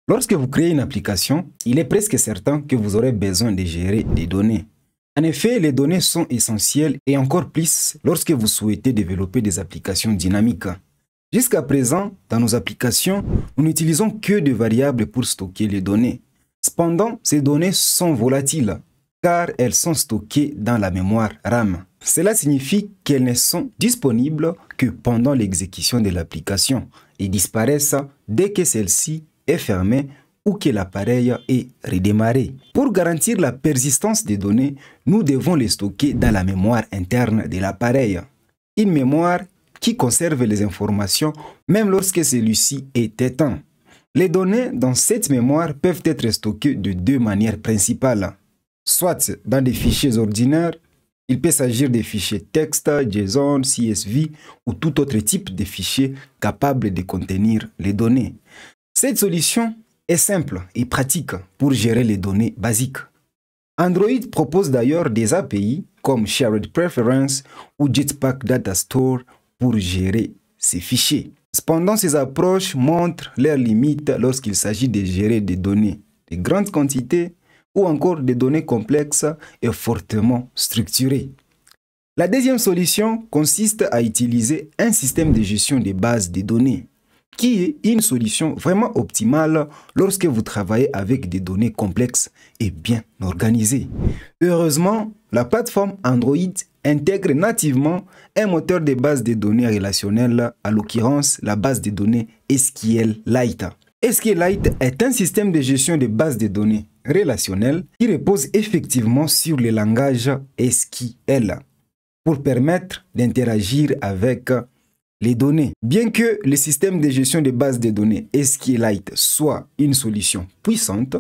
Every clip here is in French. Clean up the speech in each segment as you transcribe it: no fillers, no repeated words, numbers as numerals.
Lorsque vous créez une application, il est presque certain que vous aurez besoin de gérer des données. En effet, les données sont essentielles et encore plus lorsque vous souhaitez développer des applications dynamiques. Jusqu'à présent, dans nos applications, nous n'utilisons que des variables pour stocker les données. Cependant, ces données sont volatiles car elles sont stockées dans la mémoire RAM. Cela signifie qu'elles ne sont disponibles que pendant l'exécution de l'application et disparaissent dès que celle-ci est fermée ou que l'appareil est redémarré. Pour garantir la persistance des données, nous devons les stocker dans la mémoire interne de l'appareil. Une mémoire qui conserve les informations même lorsque celui-ci est éteint. Les données dans cette mémoire peuvent être stockées de deux manières principales. Soit dans des fichiers ordinaires, il peut s'agir des fichiers texte, JSON, CSV ou tout autre type de fichier capable de contenir les données. Cette solution est simple et pratique pour gérer les données basiques. Android propose d'ailleurs des API comme Shared Preference ou Jetpack Data Store pour gérer ces fichiers. Cependant, ces approches montrent leurs limites lorsqu'il s'agit de gérer des données de grandes quantités ou encore des données complexes et fortement structurées. La deuxième solution consiste à utiliser un système de gestion des bases de données, qui est une solution vraiment optimale lorsque vous travaillez avec des données complexes et bien organisées. Heureusement, la plateforme Android intègre nativement un moteur de base de données relationnelles, à l'occurrence la base de données SQLite. SQLite est un système de gestion de bases de données relationnelles qui repose effectivement sur le langage SQL pour permettre d'interagir avec les données. Bien que le système de gestion de bases de données SQLite soit une solution puissante,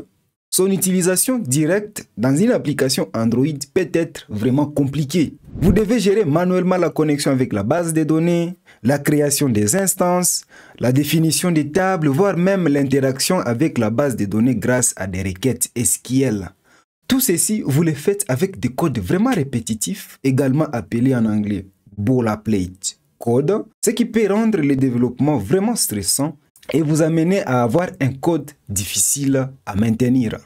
son utilisation directe dans une application Android peut être vraiment compliquée. Vous devez gérer manuellement la connexion avec la base de données, la création des instances, la définition des tables, voire même l'interaction avec la base de données grâce à des requêtes SQL. Tout ceci, vous le faites avec des codes vraiment répétitifs, également appelés en anglais boilerplate code, ce qui peut rendre le développement vraiment stressant et vous amener à avoir un code difficile à maintenir.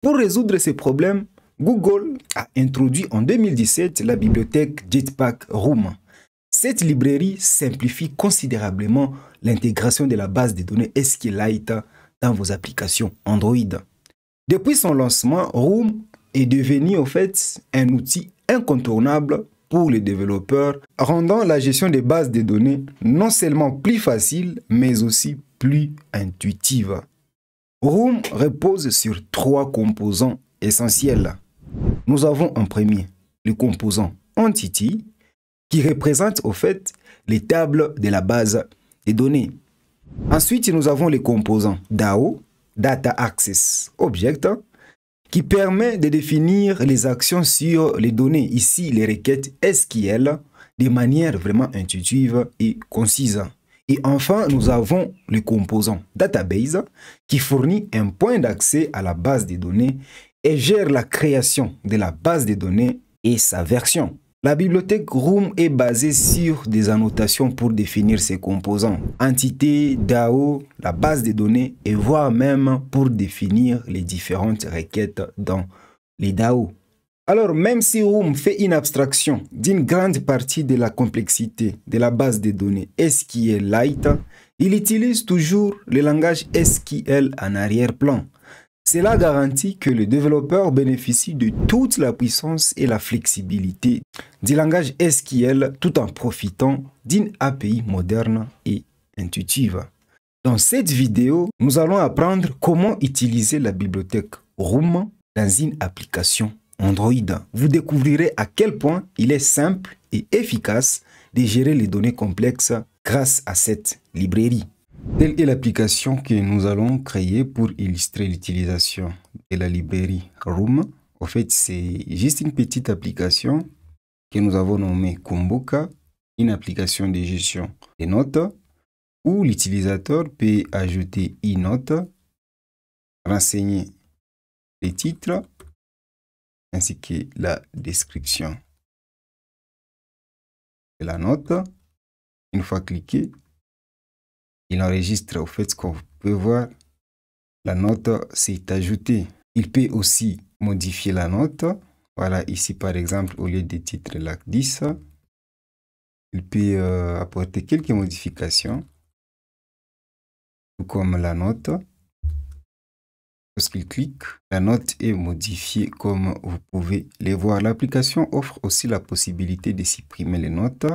Pour résoudre ces problèmes, Google a introduit en 2017 la bibliothèque Jetpack Room. Cette librairie simplifie considérablement l'intégration de la base de données SQLite dans vos applications Android. Depuis son lancement, Room est devenu en fait un outil incontournable pour les développeurs, rendant la gestion des bases de données non seulement plus facile, mais aussi plus intuitive. Room repose sur trois composants essentiels. Nous avons en premier le composant Entity, qui représente au fait les tables de la base de données. Ensuite, nous avons le composant DAO, Data Access Object, qui permet de définir les actions sur les données, ici les requêtes SQL, de manière vraiment intuitive et concise. Et enfin, nous avons le composant Database, qui fournit un point d'accès à la base de données et gère la création de la base de données et sa version. La bibliothèque Room est basée sur des annotations pour définir ses composants, entité, DAO, la base de données et voire même pour définir les différentes requêtes dans les DAO. Alors même si Room fait une abstraction d'une grande partie de la complexité de la base de données SQLite, il utilise toujours le langage SQL en arrière-plan. Cela garantit que le développeur bénéficie de toute la puissance et la flexibilité du langage SQL tout en profitant d'une API moderne et intuitive. Dans cette vidéo, nous allons apprendre comment utiliser la bibliothèque Room dans une application Android. Vous découvrirez à quel point il est simple et efficace de gérer les données complexes grâce à cette librairie. Telle est l'application que nous allons créer pour illustrer l'utilisation de la librairie Room. En fait, c'est juste une petite application que nous avons nommée Kumbuka, une application de gestion des notes où l'utilisateur peut ajouter une note, renseigner les titres ainsi que la description de la note. Une fois cliqué, il enregistre au fait ce qu'on peut voir la note s'est ajoutée. Il peut aussi modifier la note. Voilà, ici par exemple, au lieu des titres LAC 10, il peut apporter quelques modifications, tout comme la note. Lorsqu'il clique, la note est modifiée comme vous pouvez les voir. L'application offre aussi la possibilité de supprimer les notes.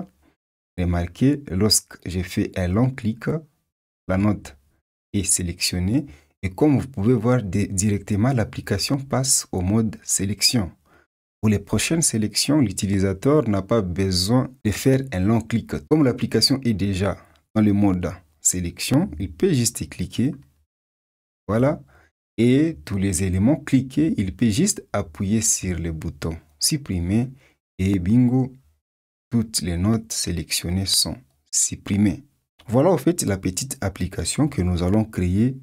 Remarquez, lorsque j'ai fait un long clic, la note est sélectionnée et comme vous pouvez voir directement, l'application passe au mode sélection. Pour les prochaines sélections, l'utilisateur n'a pas besoin de faire un long clic. Comme l'application est déjà dans le mode sélection, il peut juste cliquer. Voilà. Et tous les éléments cliqués, il peut juste appuyer sur le bouton supprimer et bingo, toutes les notes sélectionnées sont supprimées. Voilà en fait la petite application que nous allons créer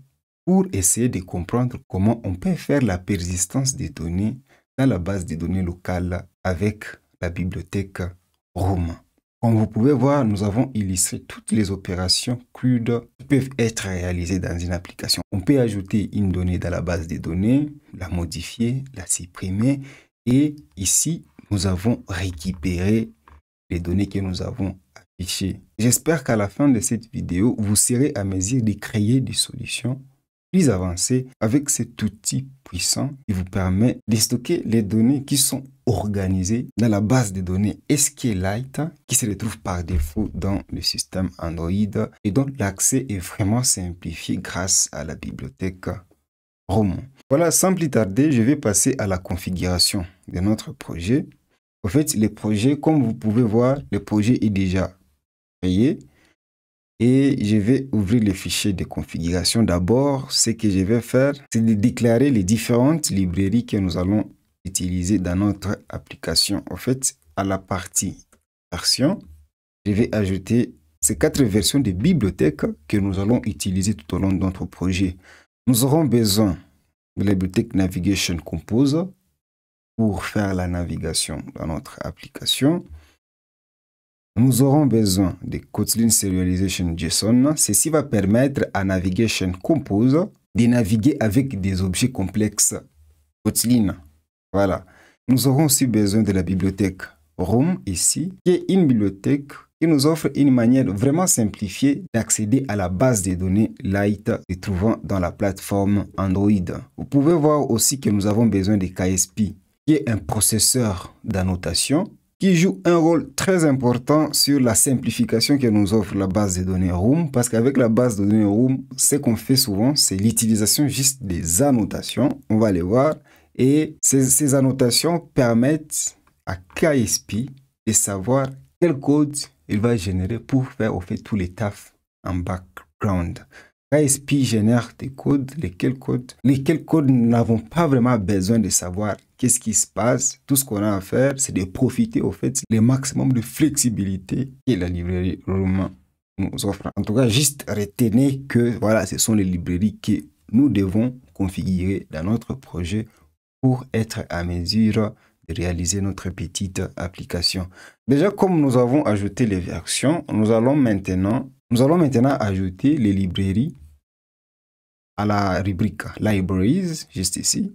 pour essayer de comprendre comment on peut faire la persistance des données dans la base de données locale avec la bibliothèque Room. Comme vous pouvez voir, nous avons illustré toutes les opérations CRUD qui peuvent être réalisées dans une application. On peut ajouter une donnée dans la base de données, la modifier, la supprimer. Et ici, nous avons récupéré les données que nous avons affichées. J'espère qu'à la fin de cette vidéo, vous serez à mesure de créer des solutions plus avancées avec cet outil puissant qui vous permet de stocker les données qui sont organisées dans la base de données SQLite qui se retrouve par défaut dans le système Android et dont l'accès est vraiment simplifié grâce à la bibliothèque Room. Voilà, sans plus tarder, je vais passer à la configuration de notre projet. En fait, le projet, comme vous pouvez voir, le projet est déjà créé. Et je vais ouvrir le fichier de configuration. D'abord, ce que je vais faire, c'est de déclarer les différentes librairies que nous allons utiliser dans notre application. En fait, à la partie version, je vais ajouter ces 4 versions de bibliothèques que nous allons utiliser tout au long de notre projet. Nous aurons besoin de la bibliothèque Navigation Compose pour faire la navigation dans notre application. Nous aurons besoin de Kotlin Serialization JSON. Ceci va permettre à Navigation Compose de naviguer avec des objets complexes Kotlin. Voilà. Nous aurons aussi besoin de la bibliothèque Room ici, qui est une bibliothèque qui nous offre une manière vraiment simplifiée d'accéder à la base de données Lite se trouvant dans la plateforme Android. Vous pouvez voir aussi que nous avons besoin de KSP, qui est un processeur d'annotation qui joue un rôle très important sur la simplification que nous offre la base de données Room, parce qu'avec la base de données Room, ce qu'on fait souvent, c'est l'utilisation juste des annotations, on va les voir, et ces annotations permettent à KSP de savoir quel code il va générer pour faire au fait tous les tafs en background. KSP génère des codes, lesquels codes nous n'avons pas vraiment besoin de savoir qu'est-ce qui se passe. Tout ce qu'on a à faire, c'est de profiter au fait le maximum de flexibilité que la librairie Room nous offre. En tout cas, juste retenez que voilà, ce sont les librairies que nous devons configurer dans notre projet pour être à mesure de réaliser notre petite application. Déjà, comme nous avons ajouté les versions, nous allons maintenant ajouter les librairies à la rubrique Libraries, juste ici.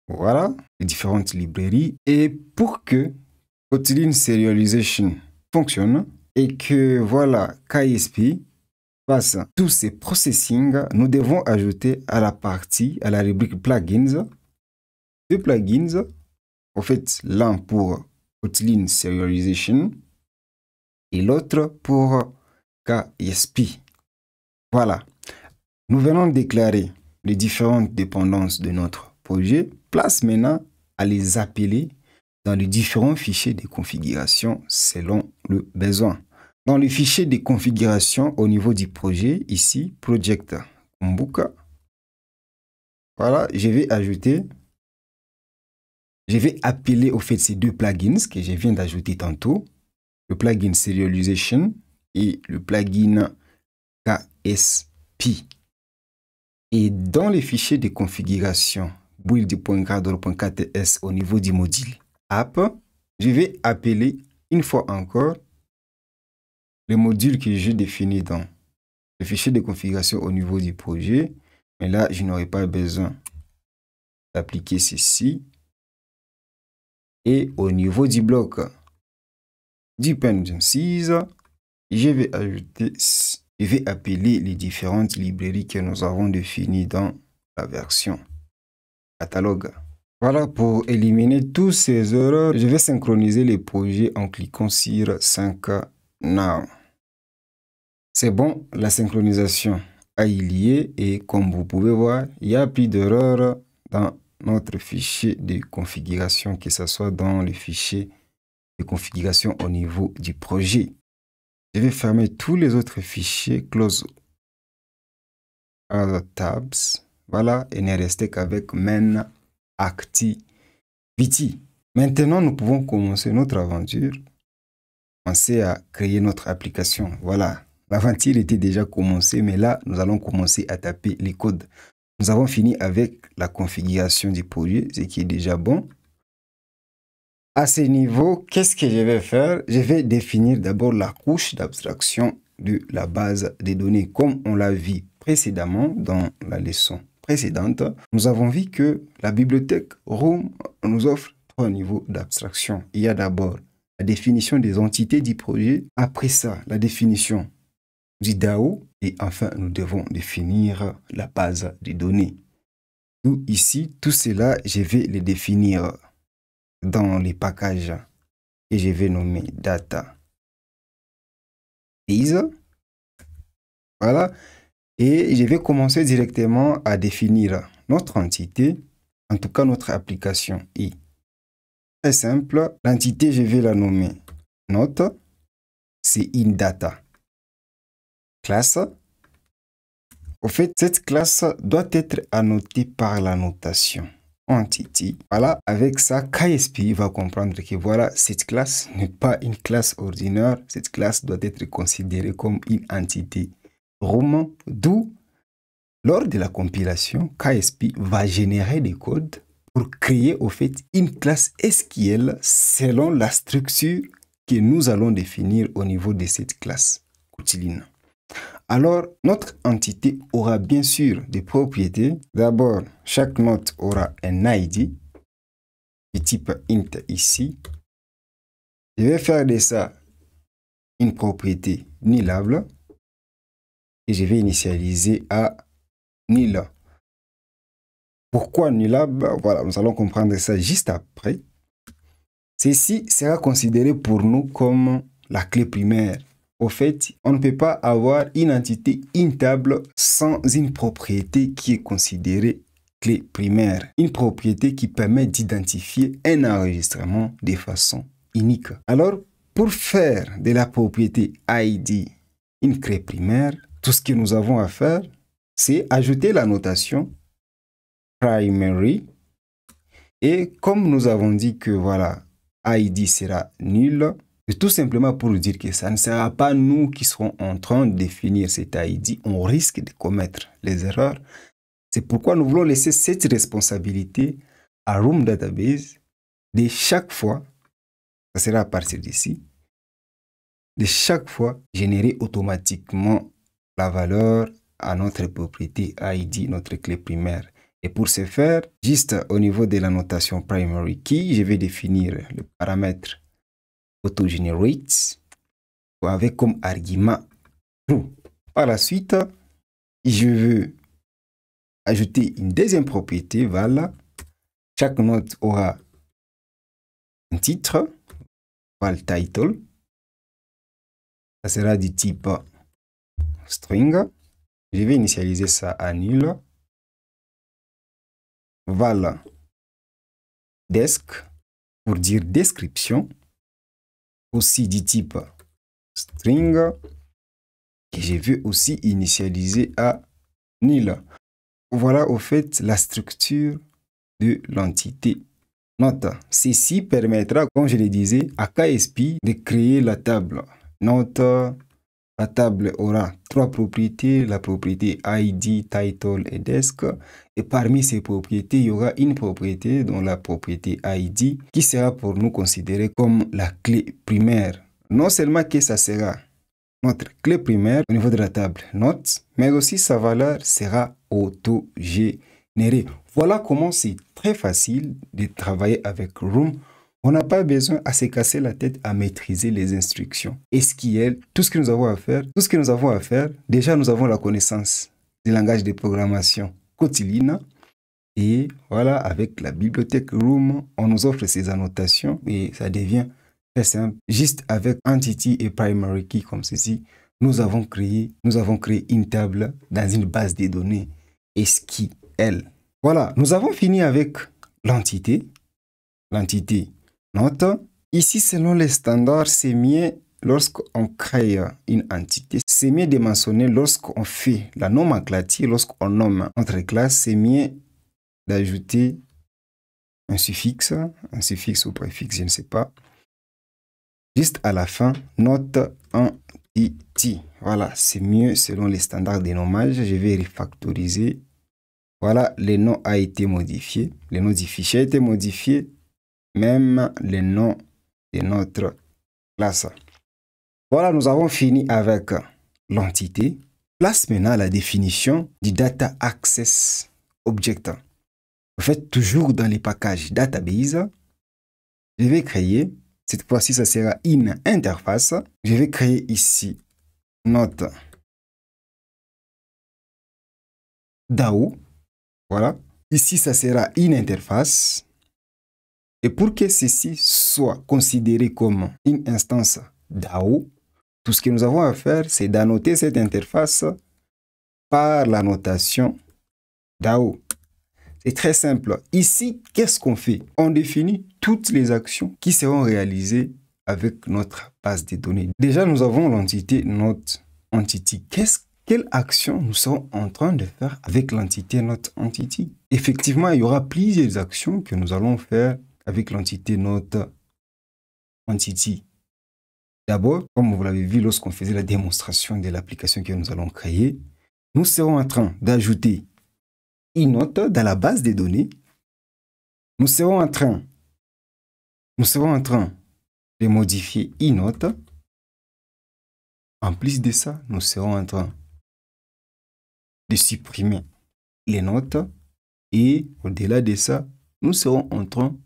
Voilà, les différentes librairies. Et pour que Kotlin Serialization fonctionne et que voilà, KSP fasse tous ces processing, nous devons ajouter à la rubrique Plugins, 2 plugins. En fait, l'un pour Kotlin Serialization et l'autre pour KSP. Voilà. Nous venons de déclarer les différentes dépendances de notre projet. Place maintenant à les appeler dans les différents fichiers de configuration selon le besoin. Dans le fichier de configuration au niveau du projet, ici, Project Kumbuka, voilà, je vais appeler au fait ces 2 plugins que je viens d'ajouter tantôt, le plugin Serialization et le plugin KSP. Et dans les fichiers de configuration build.gradle.kts au niveau du module app, je vais appeler une fois encore le module que j'ai défini dans le fichier de configuration au niveau du projet. Mais là, je n'aurai pas besoin d'appliquer ceci. Et au niveau du bloc dependencies, je vais appeler les différentes librairies que nous avons définies dans la version catalogue. Voilà, pour éliminer tous ces erreurs, je vais synchroniser les projets en cliquant sur 5 Now. C'est bon, la synchronisation a eu lieu et comme vous pouvez voir, il n'y a plus d'erreurs dans notre fichier de configuration, que ce soit dans le fichier de configuration au niveau du projet. Je vais fermer tous les autres fichiers, close other tabs. Voilà, et n'est resté qu'avec main activity. Maintenant, nous pouvons commencer notre aventure. Commencer à créer notre application. Voilà, l'aventure était déjà commencée, mais là, nous allons commencer à taper les codes. Nous avons fini avec la configuration du projet, ce qui est déjà bon. À ce niveau, qu'est-ce que je vais faire? Je vais définir d'abord la couche d'abstraction de la base des données. Comme on l'a vu précédemment dans la leçon précédente, nous avons vu que la bibliothèque Room nous offre 3 niveaux d'abstraction. Il y a d'abord la définition des entités du projet. Après ça, la définition du DAO. Et enfin, nous devons définir la base des données. Tout ici, tout cela, je vais les définir dans les packages et je vais nommer data is. Voilà. Et je vais commencer directement à définir notre entité, en tout cas notre application est très simple. L'entité, je vais la nommer note, c'est InData. Classe. Au fait, cette classe doit être annotée par la notation entity. Voilà, avec ça, KSP va comprendre que voilà, cette classe n'est pas une classe ordinaire. Cette classe doit être considérée comme une entité Room, d'où, lors de la compilation, KSP va générer des codes pour créer au fait une classe SQL selon la structure que nous allons définir au niveau de cette classe Kotlin. Alors, notre entité aura bien sûr des propriétés. D'abord, chaque note aura un ID de type int ici. Je vais faire de ça une propriété nullable et je vais initialiser à nul. Pourquoi nullable? Voilà, nous allons comprendre ça juste après. Ceci sera considéré pour nous comme la clé primaire. Au fait, on ne peut pas avoir une entité intable sans une propriété qui est considérée clé primaire. Une propriété qui permet d'identifier un enregistrement de façon unique. Alors, pour faire de la propriété ID une clé primaire, tout ce que nous avons à faire, c'est ajouter la notation primary. Et comme nous avons dit que voilà, ID sera nul, c'est tout simplement pour dire que ça ne sera pas nous qui serons en train de définir cet ID. On risque de commettre les erreurs. C'est pourquoi nous voulons laisser cette responsabilité à Room Database de chaque fois, ça sera à partir d'ici, de chaque fois générer automatiquement la valeur à notre propriété ID, notre clé primaire. Et pour ce faire, juste au niveau de la notation primary key, je vais définir le paramètre AutoGenerate avec comme argument true. Par la suite, je veux ajouter une deuxième propriété, voilà. Chaque note aura un titre, voilà le title. Ça sera du type string. Je vais initialiser ça à nul. Voilà. Desk, pour dire description. Aussi du type string. Et je vais aussi initialiser à nul. Voilà au fait la structure de l'entité note. Ceci permettra, comme je le disais, à KSP de créer la table note. La table aura 3 propriétés, la propriété ID, title et desk. Et parmi ces propriétés, il y aura une propriété dont la propriété ID qui sera pour nous considérée comme la clé primaire. Non seulement que ça sera notre clé primaire au niveau de la table notes, mais aussi sa valeur sera auto-générée. Voilà comment c'est très facile de travailler avec Room. On n'a pas besoin à se casser la tête à maîtriser les instructions. SQL, tout ce que nous avons à faire, déjà nous avons la connaissance du langage de programmation Kotlin. Et voilà, avec la bibliothèque Room, on nous offre ces annotations et ça devient très simple. Juste avec Entity et Primary Key comme ceci, nous avons créé une table dans une base de données SQL. Voilà, nous avons fini avec l'entité note. Ici, selon les standards, c'est mieux lorsqu'on crée une entité. C'est mieux de mentionner lorsqu'on fait la nomenclature, lorsqu'on nomme notre classe, c'est mieux d'ajouter un suffixe ou préfixe, je ne sais pas. Juste à la fin, note entity. Voilà, c'est mieux selon les standards de nommage. Je vais refactoriser. Voilà, le nom a été modifié. Le nom du fichier a été modifié. Même le nom de notre classe. Voilà, nous avons fini avec l'entité. Place maintenant la définition du Data Access Object. En fait, toujours dans les packages database, je vais créer, cette fois-ci, ça sera une interface. Je vais créer ici notre DAO. Voilà. Ici, ça sera une interface. Et pour que ceci soit considéré comme une instance DAO, tout ce que nous avons à faire, c'est d'annoter cette interface par la notation DAO. C'est très simple. Ici, qu'est-ce qu'on fait? On définit toutes les actions qui seront réalisées avec notre base de données. Déjà, nous avons l'entité notre entity. Quelle action nous serons en train de faire avec l'entité notre entity? Effectivement, il y aura plusieurs actions que nous allons faire avec l'entité notre entity. D'abord, comme vous l'avez vu lorsqu'on faisait la démonstration de l'application que nous allons créer, nous serons en train d'ajouter une note dans la base des données. Nous serons en train de modifier une note. En plus de ça, nous serons en train de supprimer les notes. Et au-delà de ça, nous serons en train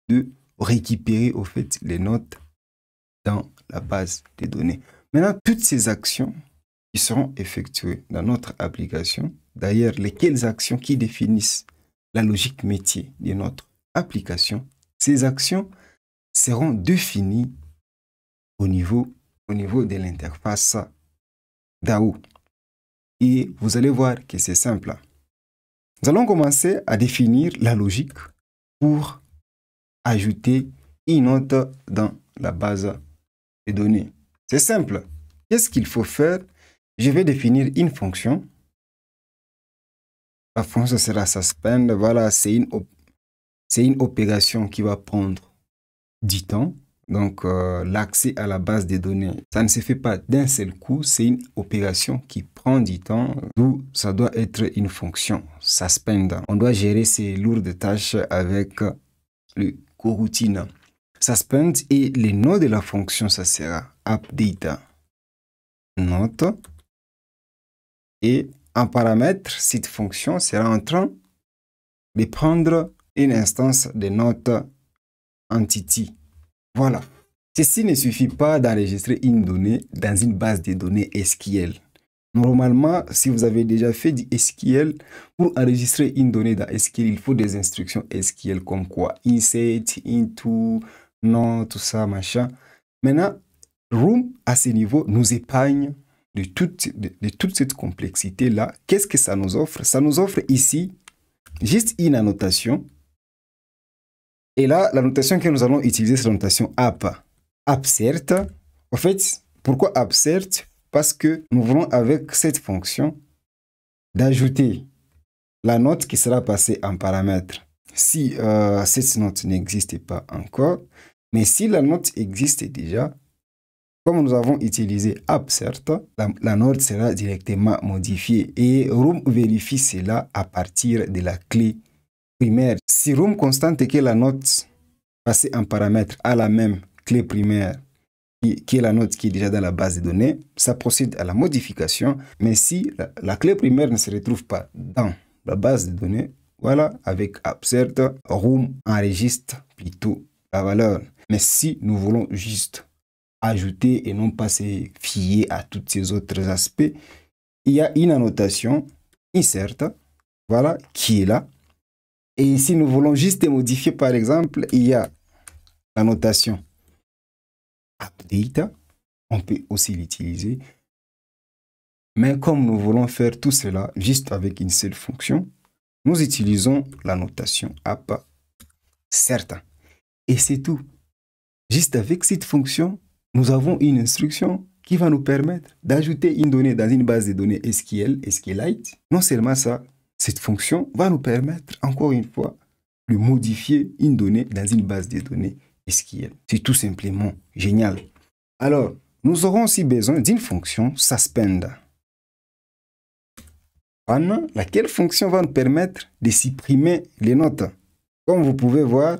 de récupérer au fait les notes dans la base des données. Maintenant, toutes ces actions qui seront effectuées dans notre application, d'ailleurs, lesquelles actions qui définissent la logique métier de notre application, ces actions seront définies au niveau de l'interface DAO. Et vous allez voir que c'est simple. Nous allons commencer à définir la logique pour ajouter une note dans la base de données. C'est simple. Qu'est-ce qu'il faut faire? Je vais définir une fonction. La fonction sera suspend. Voilà, c'est une opération qui va prendre du temps. Donc, l'accès à la base de données, ça ne se fait pas d'un seul coup. C'est une opération qui prend du temps. D'où ça doit être une fonction suspend. On doit gérer ces lourdes tâches avec le coroutine. Suspend et le nom de la fonction, ça sera update note. Et en paramètre, cette fonction sera en train de prendre une instance de notre entity. Voilà. Ceci ne suffit pas d'enregistrer une donnée dans une base de données SQL. Normalement, si vous avez déjà fait du SQL, pour enregistrer une donnée dans SQL, il faut des instructions SQL comme quoi insert, into, non, tout ça, machin. Maintenant, Room, à ce niveau, nous épargne de toute cette complexité-là. Qu'est-ce que ça nous offre? Ça nous offre ici juste une annotation. Et là, la notation que nous allons utiliser, c'est la notation app. Appcert. En fait, pourquoi appcert? Parce que nous voulons, avec cette fonction, d'ajouter la note qui sera passée en paramètre. Si cette note n'existe pas encore, mais si la note existe déjà, comme nous avons utilisé appcert, la note sera directement modifiée. Et Room vérifie cela à partir de la clé primaire. Si Room constate que la note passée en paramètre a la même clé primaire qui est la note qui est déjà dans la base de données, ça procède à la modification. Mais si la clé primaire ne se retrouve pas dans la base de données, voilà, avec Upsert, Room enregistre plutôt la valeur. Mais si nous voulons juste ajouter et non pas se fier à tous ces autres aspects, il y a une annotation insert, voilà, qui est là. Et si nous voulons juste modifier, par exemple, il y a l'annotation update, on peut aussi l'utiliser. Mais comme nous voulons faire tout cela juste avec une seule fonction, nous utilisons la notation app certain. Et c'est tout. Juste avec cette fonction, nous avons une instruction qui va nous permettre d'ajouter une donnée dans une base de données SQL, SQLite. Non seulement ça, cette fonction va nous permettre, encore une fois, de modifier une donnée dans une base de données SQL. C'est tout simplement génial. Alors, nous aurons aussi besoin d'une fonction suspend. Laquelle fonction va nous permettre de supprimer les notes. Comme vous pouvez voir,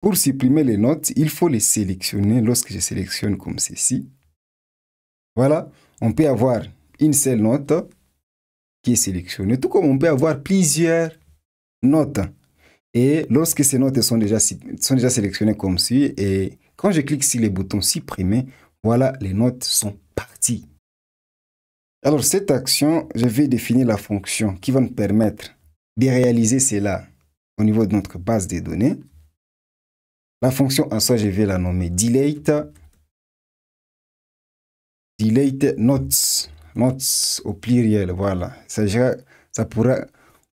pour supprimer les notes, il faut les sélectionner. Lorsque je sélectionne comme ceci, voilà, on peut avoir une seule note qui est sélectionnée, tout comme on peut avoir plusieurs notes. Et lorsque ces notes sont déjà sélectionnées comme ceci, et quand je clique sur les boutons supprimer, voilà, les notes sont parties. Alors, cette action, je vais définir la fonction qui va nous permettre de réaliser cela au niveau de notre base de données. La fonction en soi, je vais la nommer delete notes. Notes au pluriel, voilà.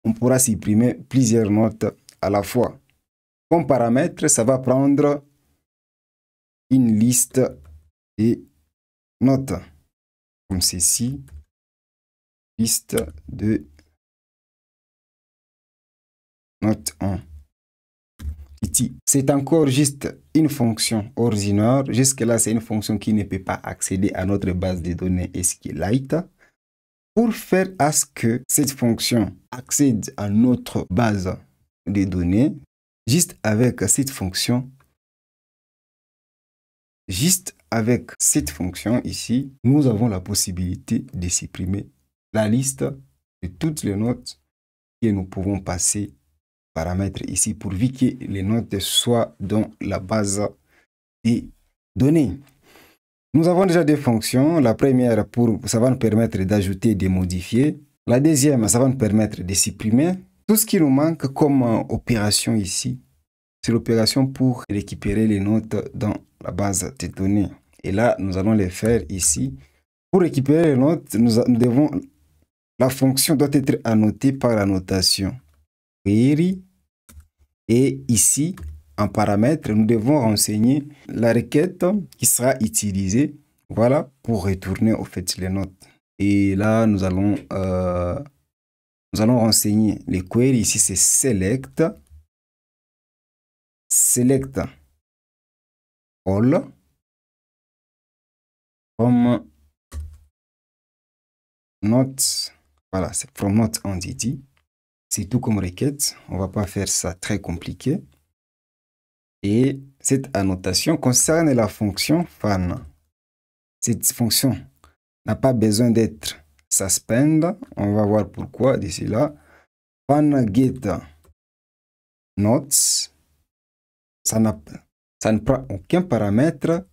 On pourra supprimer plusieurs notes à la fois. Comme paramètre, ça va prendre une liste de notes. Comme ceci. Liste de notes 1. C'est encore juste une fonction ordinaire. Jusque-là, c'est une fonction qui ne peut pas accéder à notre base de données SQLite. Pour faire à ce que cette fonction accède à notre base de données, juste avec cette fonction ici, nous avons la possibilité de supprimer la liste de toutes les notes que nous pouvons passer paramètres ici pourvu que les notes soient dans la base des données. Nous avons déjà des fonctions. La première, ça va nous permettre d'ajouter et de modifier. La deuxième, ça va nous permettre de supprimer. Tout ce qui nous manque comme opération ici, c'est l'opération pour récupérer les notes dans la base des données. Et là, nous allons les faire ici. Pour récupérer les notes, la fonction doit être annotée par la notation query. Et ici, en paramètre, nous devons renseigner la requête qui sera utilisée, voilà, pour retourner au fait les notes. Et là, nous allons renseigner les queries. Ici, c'est select all from note, voilà, c'est from note entity. C'est tout comme requête. On ne va pas faire ça très compliqué. Et cette annotation concerne la fonction fan. Cette fonction n'a pas besoin d'être suspend. On va voir pourquoi d'ici là. Fan get notes. Ça ne prend aucun paramètre.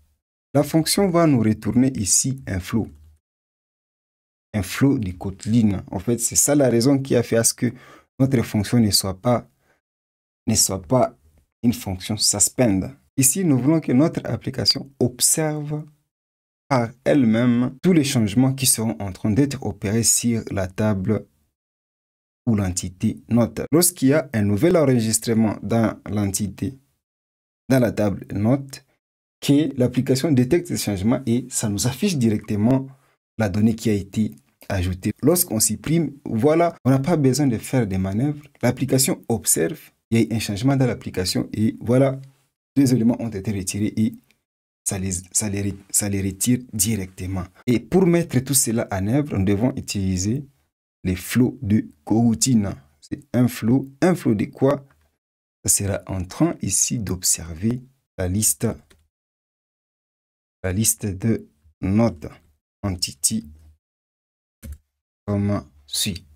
La fonction va nous retourner ici un flow. Un flow de Kotlin. En fait, c'est ça la raison qui a fait à ce que notre fonction ne soit pas une fonction suspend. Ici, nous voulons que notre application observe par elle-même tous les changements qui seront en train d'être opérés sur la table ou l'entité note. Lorsqu'il y a un nouvel enregistrement dans l'entité, dans la table note, que l'application détecte ce changement et ça nous affiche directement la donnée qui a été ajoutée. Lorsqu'on supprime, voilà, on n'a pas besoin de faire des manœuvres. L'application observe, il y a un changement dans l'application et voilà, deux éléments ont été retirés et ça les retire directement. Et pour mettre tout cela en œuvre, nous devons utiliser les flows de coroutine. C'est un flow de quoi? Ça sera en train ici d'observer la liste la liste de notre entity comme suit.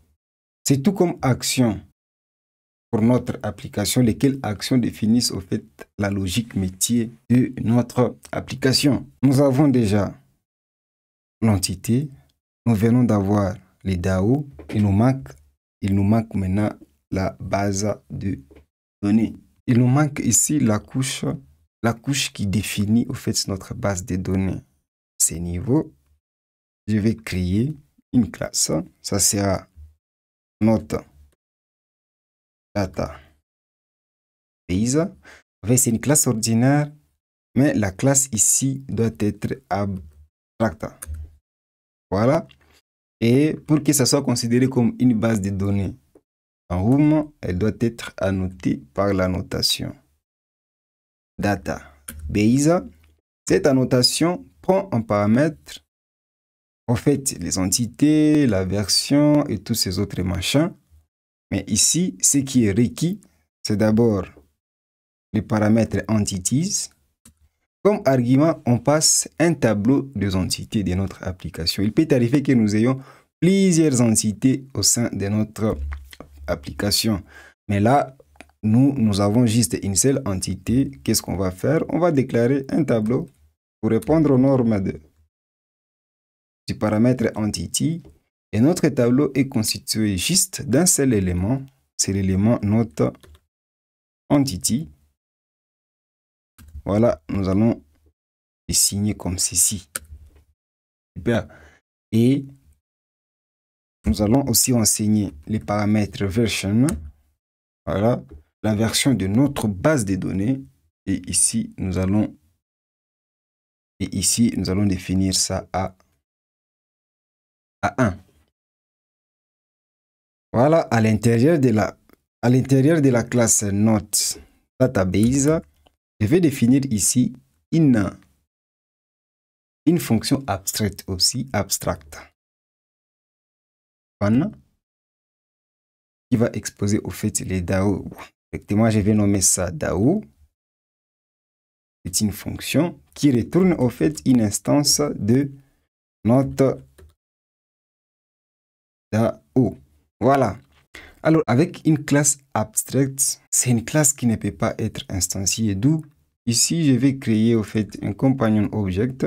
C'est tout comme action pour notre application, lesquelles actions définissent au fait la logique métier de notre application. Nous avons déjà l'entité, nous venons d'avoir les DAO, il nous manque maintenant la base de données. Il nous manque ici la couche qui définit au fait notre base de données. À ce niveau, je vais créer une classe, ça sera notre database. C'est une classe ordinaire, mais la classe ici doit être abstracte. Voilà. Et pour que ça soit considéré comme une base de données en Room, elle doit être annotée par la notation database. Cette annotation prend en paramètre en fait les entités, la version et tous ces autres machins. Mais ici, ce qui est requis, c'est d'abord les paramètres entities. Comme argument, on passe un tableau des entités de notre application. Il peut arriver que nous ayons plusieurs entités au sein de notre application. Mais là, nous avons juste une seule entité. Qu'est-ce qu'on va faire? On va déclarer un tableau pour répondre aux normes du paramètre entity. Et notre tableau est constitué juste d'un seul élément. C'est l'élément notre entity. Voilà, nous allons les signer comme ceci. Super. Et nous allons aussi enseigner les paramètres version. Voilà, la version de notre base de données. Et ici, nous allons définir ça à 1. Voilà, à l'intérieur de la classe Note Database, je vais définir ici une fonction abstraite aussi, abstracte. Qui va exposer au fait les DAO. Effectivement, je vais nommer ça DAO. C'est une fonction qui retourne au fait une instance de notre DAO. Voilà. Alors, avec une classe abstract, c'est une classe qui ne peut pas être instanciée. D'où, ici, je vais créer au fait un companion object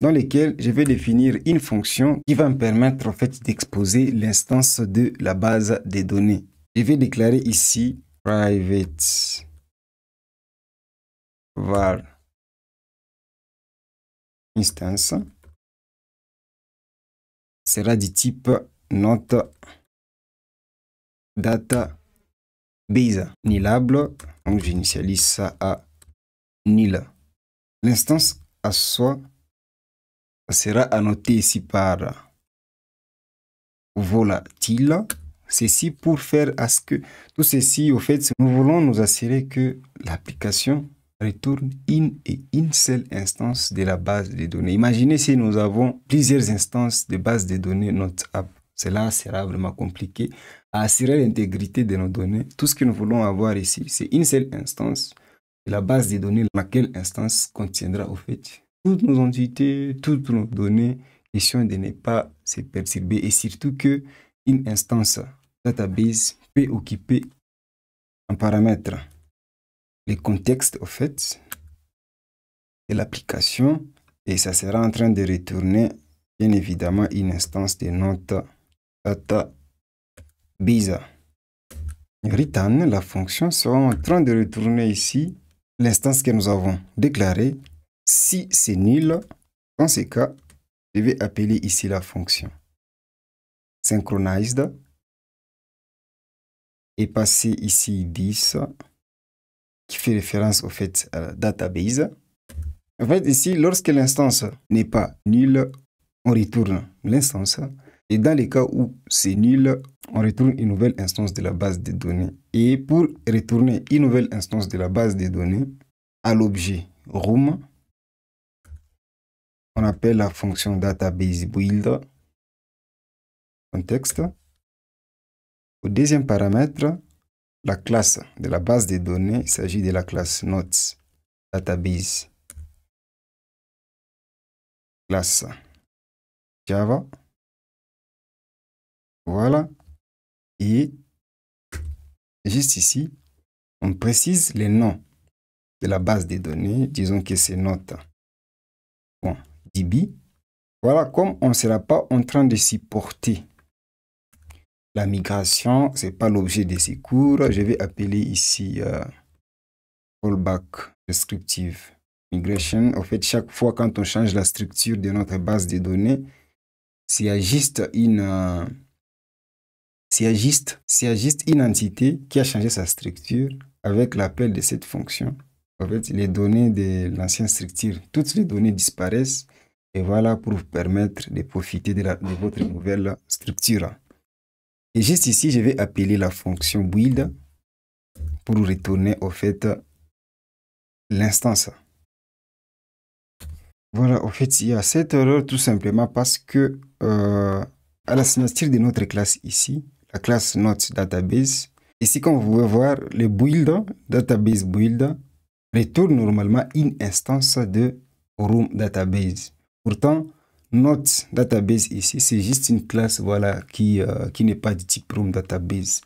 dans lequel je vais définir une fonction qui va me permettre en fait d'exposer l'instance de la base des données. Je vais déclarer ici private var instance sera du type notre database nullable. Donc j'initialise ça à nil. L'instance à soi sera annoté ici par volatile. Ceci pour faire à ce que tout ceci, au fait, nous voulons nous assurer que l'application retourne une seule instance de la base de données. Imaginez si nous avons plusieurs instances de base de données notre app. Cela sera vraiment compliqué à assurer l'intégrité de nos données. Tout ce que nous voulons avoir ici, c'est une seule instance de la base de données, laquelle instance contiendra au fait toutes nos entités, toutes nos données, question de ne pas se perturber et surtout que une instance database peut occuper un paramètre les contextes au fait de l'application et ça sera en train de retourner bien évidemment une instance de notre database. Return, la fonction sera en train de retourner ici l'instance que nous avons déclarée. Si c'est nul, dans ce cas, je vais appeler ici la fonction synchronized et passer ici 10 qui fait référence au fait à la database. En fait, ici, lorsque l'instance n'est pas nulle, on retourne l'instance. Et dans les cas où c'est nul, on retourne une nouvelle instance de la base de données. Et pour retourner une nouvelle instance de la base de données à l'objet room, on appelle la fonction database build contexte. Au deuxième paramètre, la classe de la base de données, il s'agit de la classe notes database classe Java. Voilà. Et juste ici, on précise les noms de la base des données. Disons que c'est note.db. Voilà, comme on ne sera pas en train de supporter la migration, ce n'est pas l'objet de ces cours, je vais appeler ici callback descriptive migration. En fait, chaque fois quand on change la structure de notre base de données, s'il y a juste une entité qui a changé sa structure avec l'appel de cette fonction, en fait, les données de l'ancienne structure, toutes les données disparaissent. Et voilà pour vous permettre de profiter de votre nouvelle structure. Et juste ici, je vais appeler la fonction build pour retourner au fait l'instance. Voilà, au fait, il y a cette erreur tout simplement parce que à la signature de notre classe ici, la classe Note Database, ici, comme vous pouvez voir, le build, database build, retourne normalement une instance de Room Database. Pourtant, Note Database ici, c'est juste une classe voilà, qui n'est pas de type Room Database.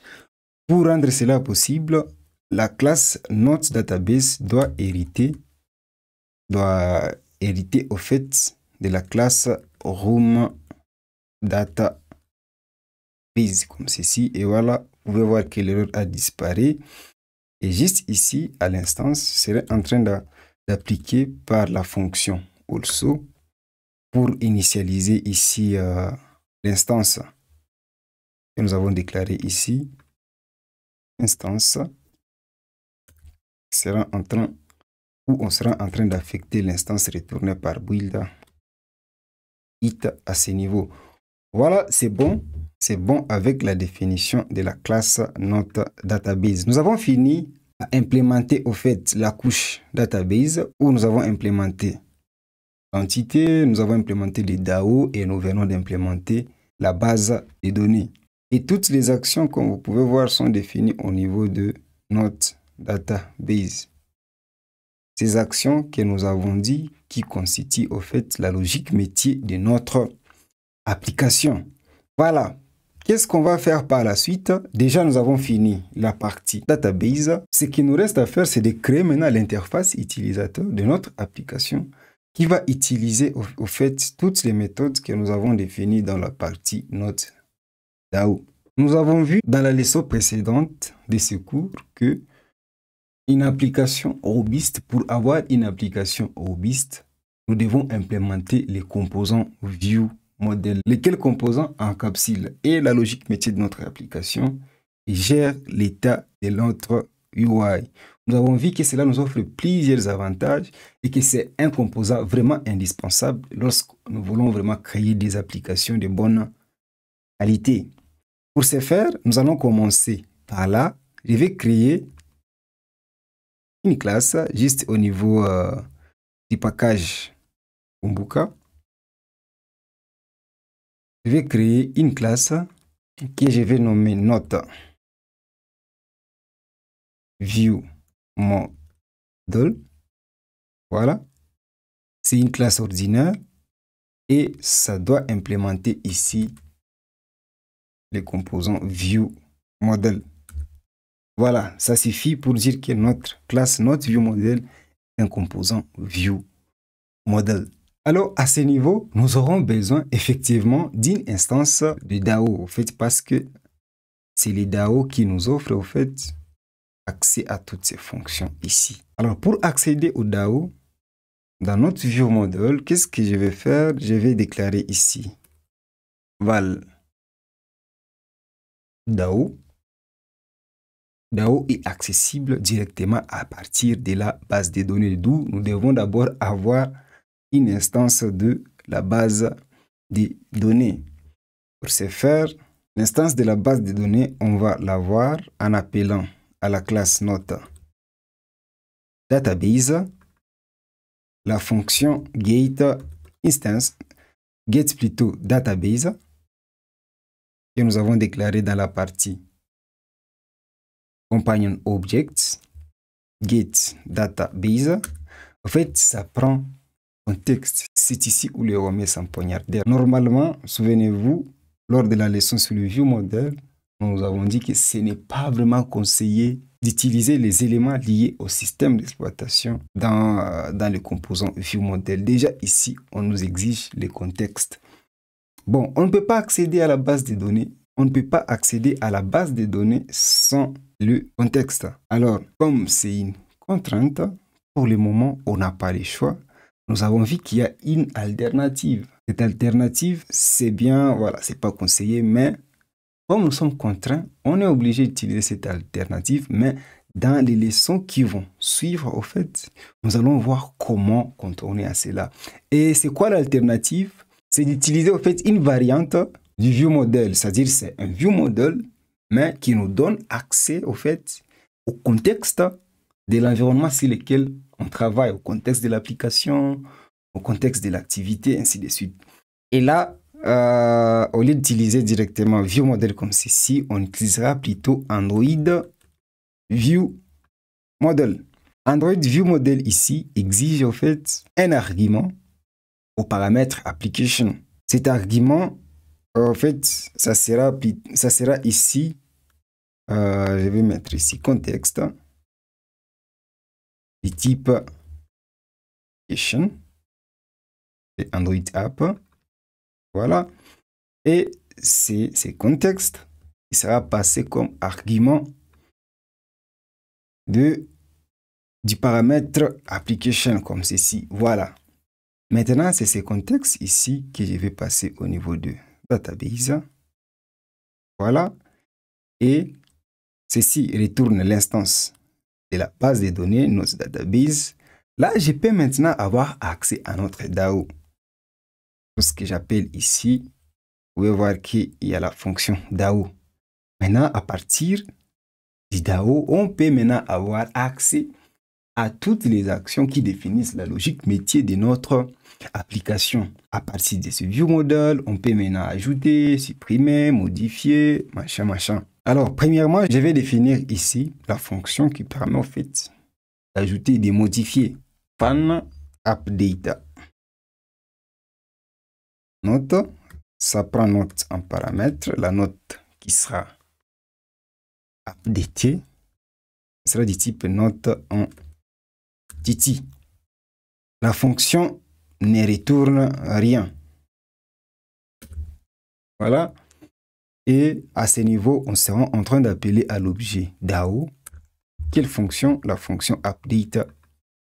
Pour rendre cela possible, la classe Note Database doit hériter au fait de la classe Room Database, comme ceci. Et voilà, vous pouvez voir que l'erreur a disparu. Et juste ici, à l'instance, je serai en train d'appliquer par la fonction also pour initialiser ici l'instance que nous avons déclarée ici. Instance sera en train, où on sera en train d'affecter l'instance retournée par build it à ce niveau. Voilà, c'est bon. C'est bon avec la définition de la classe Note Database. Nous avons fini à implémenter au fait la couche database où nous avons implémenté l'entité, nous avons implémenté les DAO et nous venons d'implémenter la base des données. Et toutes les actions, comme vous pouvez voir, sont définies au niveau de Note Database. Ces actions que nous avons dit qui constituent au fait la logique métier de notre application. Voilà. Qu'est-ce qu'on va faire par la suite? Déjà, nous avons fini la partie database. Ce qui nous reste à faire, c'est de créer maintenant l'interface utilisateur de notre application qui va utiliser au fait toutes les méthodes que nous avons définies dans la partie Note DAO. Nous avons vu dans la leçon précédente de ce cours que une application robuste, pour avoir une application robuste, nous devons implémenter les composants View modèle, lesquels composants encapsulent et la logique métier de notre application et gèrent l'état de notre UI. Nous avons vu que cela nous offre plusieurs avantages et que c'est un composant vraiment indispensable lorsque nous voulons vraiment créer des applications de bonne qualité. Pour ce faire, nous allons commencer par là. Je vais créer une classe juste au niveau du package Umbuka. Je vais créer une classe que je vais nommer Note View Model. Voilà. C'est une classe ordinaire et ça doit implémenter ici les composants View Model. Voilà, ça suffit pour dire que notre classe Note View Model est un composant View Model. Alors, à ce niveau, nous aurons besoin effectivement d'une instance de DAO, au fait, parce que c'est les DAO qui nous offrent, au fait, accès à toutes ces fonctions ici. Alors, pour accéder au DAO, dans notre View Model, qu'est-ce que je vais faire? Je vais déclarer ici val DAO. DAO est accessible directement à partir de la base de données, d'où nous devons d'abord avoir une instance de la base des données. Pour ce faire, l'instance de la base de données, on va l'avoir en appelant à la classe Note Database la fonction get plutôt database que nous avons déclaré dans la partie companion objects get database. En fait, ça prend contexte. C'est ici où les Romains s'empoignardèrent. Normalement, souvenez-vous, lors de la leçon sur le view model, nous avons dit que ce n'est pas vraiment conseillé d'utiliser les éléments liés au système d'exploitation dans les composants view model. Déjà ici, on nous exige les contextes. Bon, on ne peut pas accéder à la base des données. On ne peut pas accéder à la base des données sans le contexte. Alors, comme c'est une contrainte, pour le moment, on n'a pas le choix. Nous avons vu qu'il y a une alternative. Cette alternative, c'est bien, voilà, c'est pas conseillé, mais comme nous sommes contraints, on est obligé d'utiliser cette alternative, mais dans les leçons qui vont suivre, au fait, nous allons voir comment contourner à cela. Et c'est quoi l'alternative? C'est d'utiliser, au fait, une variante du view model, c'est-à-dire c'est un view model, mais qui nous donne accès, au fait, au contexte de l'environnement sur lequel on travaille, au contexte de l'application, au contexte de l'activité, ainsi de suite. Et là, au lieu d'utiliser directement view model comme ceci, on utilisera plutôt Android view model. Android view model ici exige au fait un argument au paramètre application. Cet argument, en fait, ça sera ici, je vais mettre ici contexte du type application et Android app. Voilà. Et c'est contexte qui sera passé comme argument du paramètre application comme ceci. Voilà. Maintenant, c'est ces contextes ici que je vais passer au niveau de database. Voilà. Et ceci retourne l'instance de la base de données, notre database. Là, je peux maintenant avoir accès à notre DAO. Ce que j'appelle ici, vous pouvez voir qu'il y a la fonction DAO. Maintenant, à partir du DAO, on peut maintenant avoir accès à toutes les actions qui définissent la logique métier de notre application. À partir de ce view model, on peut maintenant ajouter, supprimer, modifier, machin. Alors, premièrement, je vais définir ici la fonction qui permet en fait d'ajouter et de modifier fan update. Note, ça prend note en paramètre, la note qui sera updatée sera du type note en Titi. La fonction ne retourne rien. Voilà. Et à ce niveau, on sera en train d'appeler à l'objet DAO. Quelle fonction? La fonction update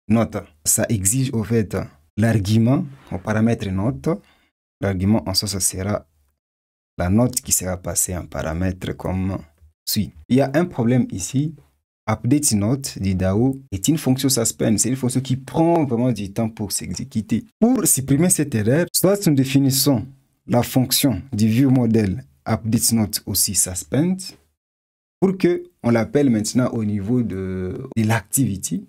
note. Ça exige au fait l'argument au paramètre note. L'argument en soi, ça sera la note qui sera passée en paramètre comme suit. Il y a un problème ici. Update note du DAO est une fonction suspend. C'est une fonction qui prend vraiment du temps pour s'exécuter. Pour supprimer cette erreur, soit nous définissons la fonction du view model update note aussi suspend pour que on l'appelle maintenant au niveau de l'activity.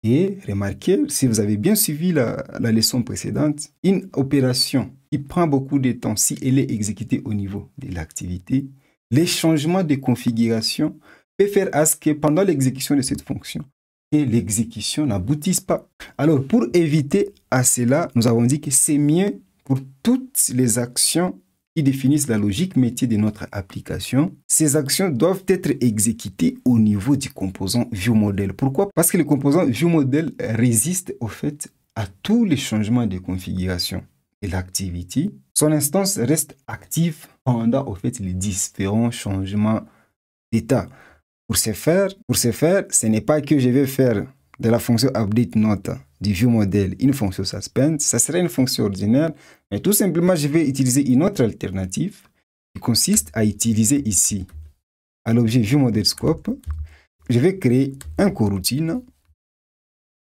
Et remarquez, si vous avez bien suivi la leçon précédente, une opération qui prend beaucoup de temps, si elle est exécutée au niveau de l'activité, les changements de configuration peut faire à ce que pendant l'exécution de cette fonction, l'exécution n'aboutisse pas. Alors, pour éviter à cela, nous avons dit que c'est mieux pour toutes les actions qui définissent la logique métier de notre application. Ces actions doivent être exécutées au niveau du composant viewModel. Pourquoi? Parce que le composant viewModel résiste au fait à tous les changements de configuration. Et l'activity, son instance reste active pendant au fait les différents changements d'état. Pour ce faire, ce n'est pas que je vais faire de la fonction update note du viewModel une fonction suspend, ça serait une fonction ordinaire, mais tout simplement je vais utiliser une autre alternative qui consiste à utiliser ici à l'objet viewModel scope, je vais créer un coroutine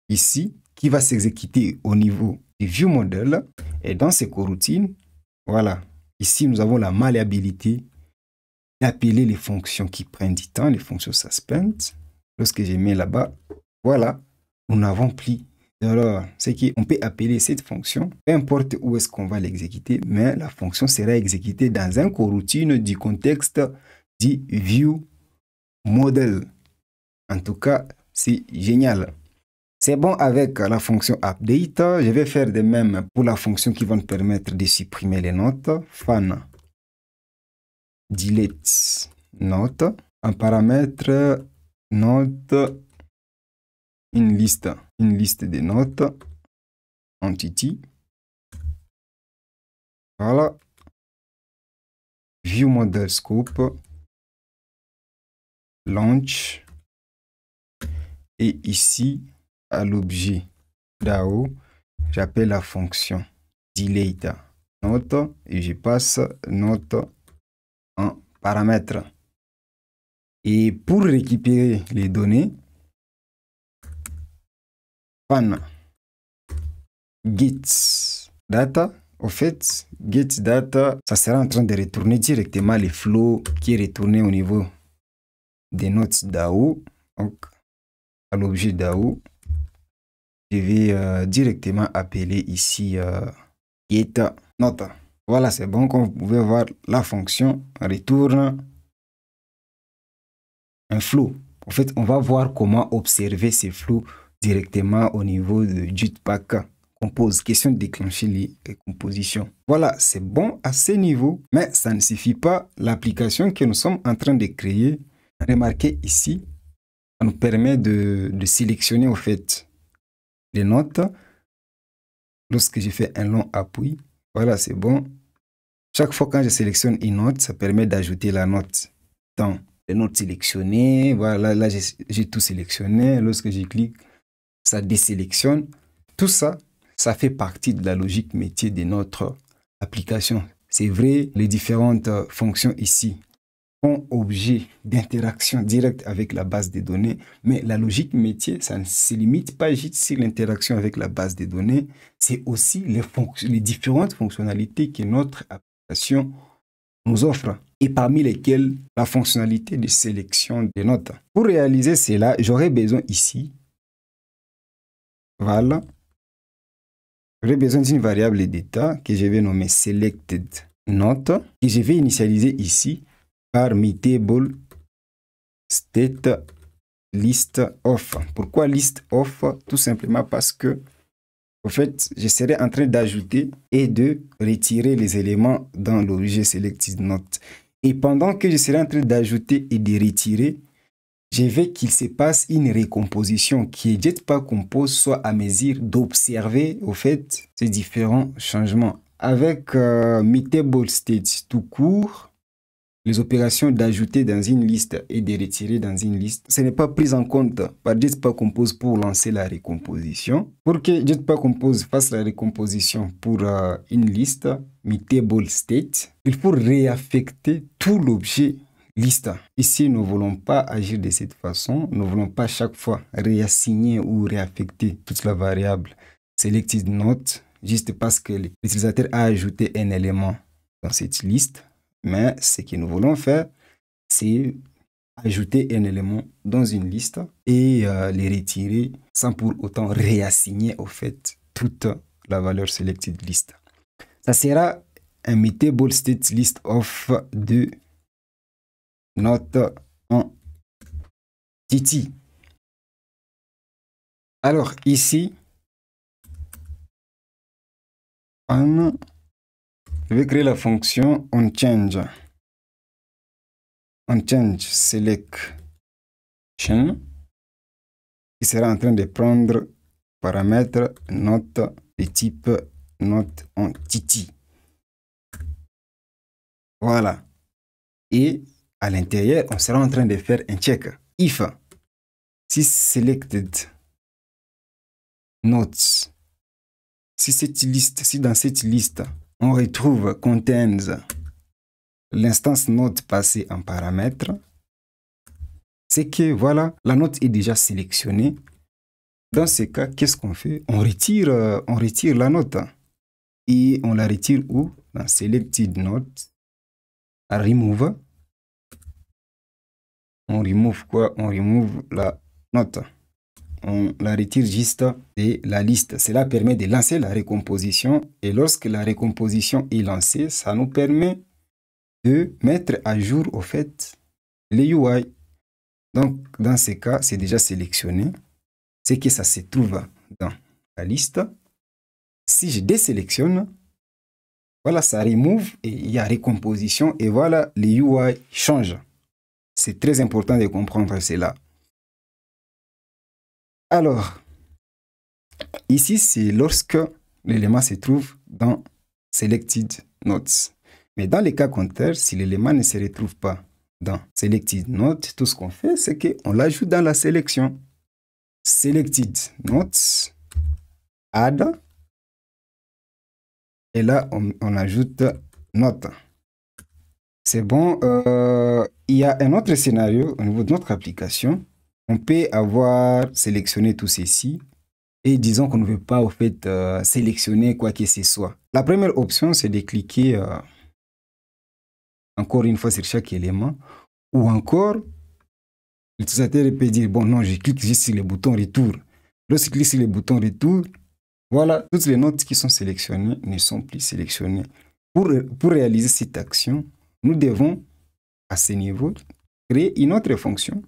ici qui va s'exécuter au niveau du viewModel et dans ces coroutines, voilà, ici nous avons la malléabilité d'appeler les fonctions qui prennent du temps, les fonctions suspend. Lorsque je mets là-bas, voilà, nous n'avons plus d'erreur. C'est qu'on peut appeler cette fonction, peu importe où est-ce qu'on va l'exécuter, mais la fonction sera exécutée dans un coroutine du contexte du view model. En tout cas, c'est génial. C'est bon avec la fonction update. Je vais faire de même pour la fonction qui va nous permettre de supprimer les notes. Fan delete note. En paramètre note, une liste de notes. Entity. Voilà. View model scope. Launch. Et ici, à l'objet DAO, j'appelle la fonction delete note et je passe note en paramètre. Et pour récupérer les données, fan get data. Au fait, get data, ça sera en train de retourner directement les flows qui est retourné au niveau des notes DAO. Donc, à l'objet DAO, je vais directement appeler ici get note. Voilà, c'est bon. Comme vous pouvez voir, la fonction retourne un flow. En fait, on va voir comment observer ces flows directement au niveau de Jetpack Compose. Question de déclencher les compositions. Voilà, c'est bon à ce niveau, mais ça ne suffit pas. L'application que nous sommes en train de créer, remarquez ici, ça nous permet de sélectionner au fait les notes. Lorsque je fais un long appui, voilà, c'est bon. Chaque fois quand je sélectionne une note, ça permet d'ajouter la note dans les notes sélectionnées. Voilà, là j'ai tout sélectionné. Lorsque je clique, ça désélectionne. Tout ça, ça fait partie de la logique métier de notre application. C'est vrai, les différentes fonctions ici font objet d'interaction directe avec la base de données, mais la logique métier, ça ne se limite pas juste sur l'interaction avec la base de données, c'est aussi les différentes fonctionnalités que notre application nous offre, et parmi lesquelles la fonctionnalité de sélection des notes. Pour réaliser cela, j'aurai besoin ici, voilà, j'aurai besoin d'une variable d'état que je vais nommer selected note, et je vais initialiser ici par mutable state list of. Pourquoi list of? Tout simplement parce que, en fait, je serai en train d'ajouter et de retirer les éléments dans l'objet selected note. Et pendant que je serai en train d'ajouter et de retirer, je veux qu'il se passe une récomposition qui est Jetpack Compose soit à mesure d'observer, au fait, ces différents changements. Avec mutable state tout court, les opérations d'ajouter dans une liste et de retirer dans une liste, ce n'est pas pris en compte par Jetpack Compose pour lancer la récomposition. Pour que Jetpack Compose fasse la récomposition pour une liste, mutable state, il faut réaffecter tout l'objet liste. Ici, nous ne voulons pas agir de cette façon. Nous ne voulons pas chaque fois réassigner ou réaffecter toute la variable selected note juste parce que l'utilisateur a ajouté un élément dans cette liste. Mais ce que nous voulons faire, c'est ajouter un élément dans une liste et les retirer sans pour autant réassigner au fait toute la valeur selected list. Ça sera un mutable state list of de note en Titi. Alors ici, je vais créer la fonction onChange. OnChange selection qui sera en train de prendre paramètre note de type note en Titi. Voilà. Et à l'intérieur, on sera en train de faire un check. If si selected notes, si dans cette liste, on retrouve contains l'instance note passée en paramètre, c'est que voilà, la note est déjà sélectionnée. Dans ce cas, qu'est-ce qu'on fait? On retire la note. Et on la retire où? Dans selected note, remove. On remove quoi? On remove la note. On la retire juste de la liste. Cela permet de lancer la récomposition. Et lorsque la récomposition est lancée, ça nous permet de mettre à jour au fait les UI. Donc, dans ces cas, c'est déjà sélectionné. c'est que ça se trouve dans la liste. Si je désélectionne, voilà, ça remove et il y a recomposition et voilà, les UI changent. C'est très important de comprendre cela. Alors, ici, c'est lorsque l'élément se trouve dans Selected Notes. Mais dans les cas contraires, si l'élément ne se retrouve pas dans Selected Notes, tout ce qu'on fait, c'est qu'on l'ajoute dans la sélection. Selected Notes, Add, et là, on ajoute Note. C'est bon. Il y a un autre scénario au niveau de notre application. On peut avoir sélectionné tout ceci et disons qu'on ne veut pas au fait sélectionner quoi que ce soit. La première option, c'est de cliquer encore une fois sur chaque élément ou encore l'utilisateur peut dire bon non, je clique juste sur le bouton retour. Lorsqu'il clique sur le bouton retour, voilà, toutes les notes qui sont sélectionnées ne sont plus sélectionnées. Pour réaliser cette action, nous devons à ce niveau créer une autre fonction.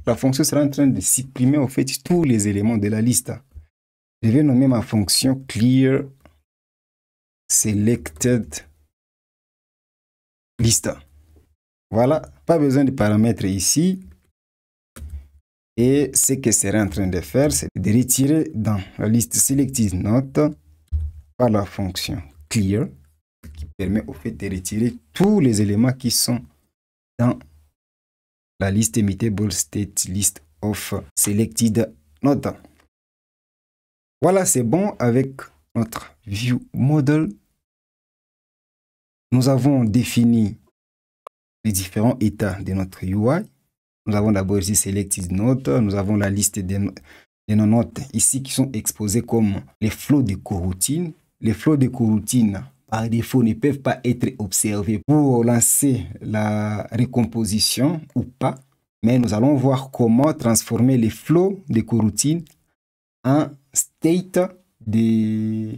La fonction sera en train de supprimer en fait tous les éléments de la liste. Je vais nommer ma fonction clear selected list. Voilà, pas besoin de paramètres ici. Et ce que sera en train de faire, c'est de retirer dans la liste selected note par la fonction clear qui permet au fait de retirer tous les éléments qui sont dans la liste immutable state list of selected note. Voilà, c'est bon avec notre view model. Nous avons défini les différents états de notre UI. Nous avons d'abord ici selected note. Nous avons la liste de nos notes ici qui sont exposées comme les flots de coroutine. Les flots de coroutine, par défaut, ne peuvent pas être observés pour lancer la recomposition ou pas. Mais nous allons voir comment transformer les flots de coroutine en state de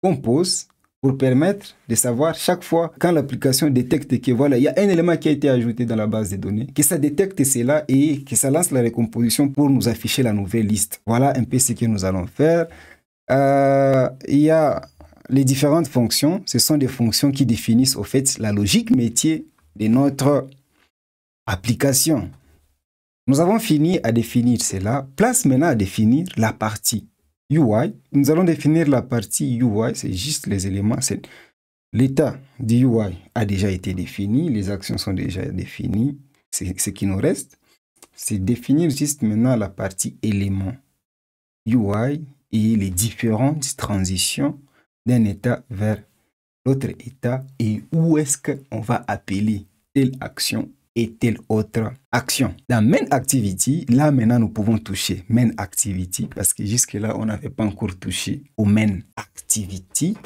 compose pour permettre de savoir chaque fois quand l'application détecte que voilà, il y a un élément qui a été ajouté dans la base de données, que ça détecte cela et que ça lance la recomposition pour nous afficher la nouvelle liste. Voilà un peu ce que nous allons faire. Il y a les différentes fonctions. Ce sont des fonctions qui définissent au fait la logique métier de notre application. Nous avons fini à définir cela. Place maintenant à définir la partie UI. Nous allons définir la partie UI, c'est juste les éléments. L'état du UI a déjà été défini, les actions sont déjà définies. Ce qui nous reste, c'est définir juste maintenant la partie éléments UI et les différentes transitions d'un état vers l'autre état et où est-ce qu'on va appeler telle action et telle autre action. Dans Main Activity, là maintenant nous pouvons toucher Main Activity parce que jusque-là on n'avait pas encore touché au Main Activity.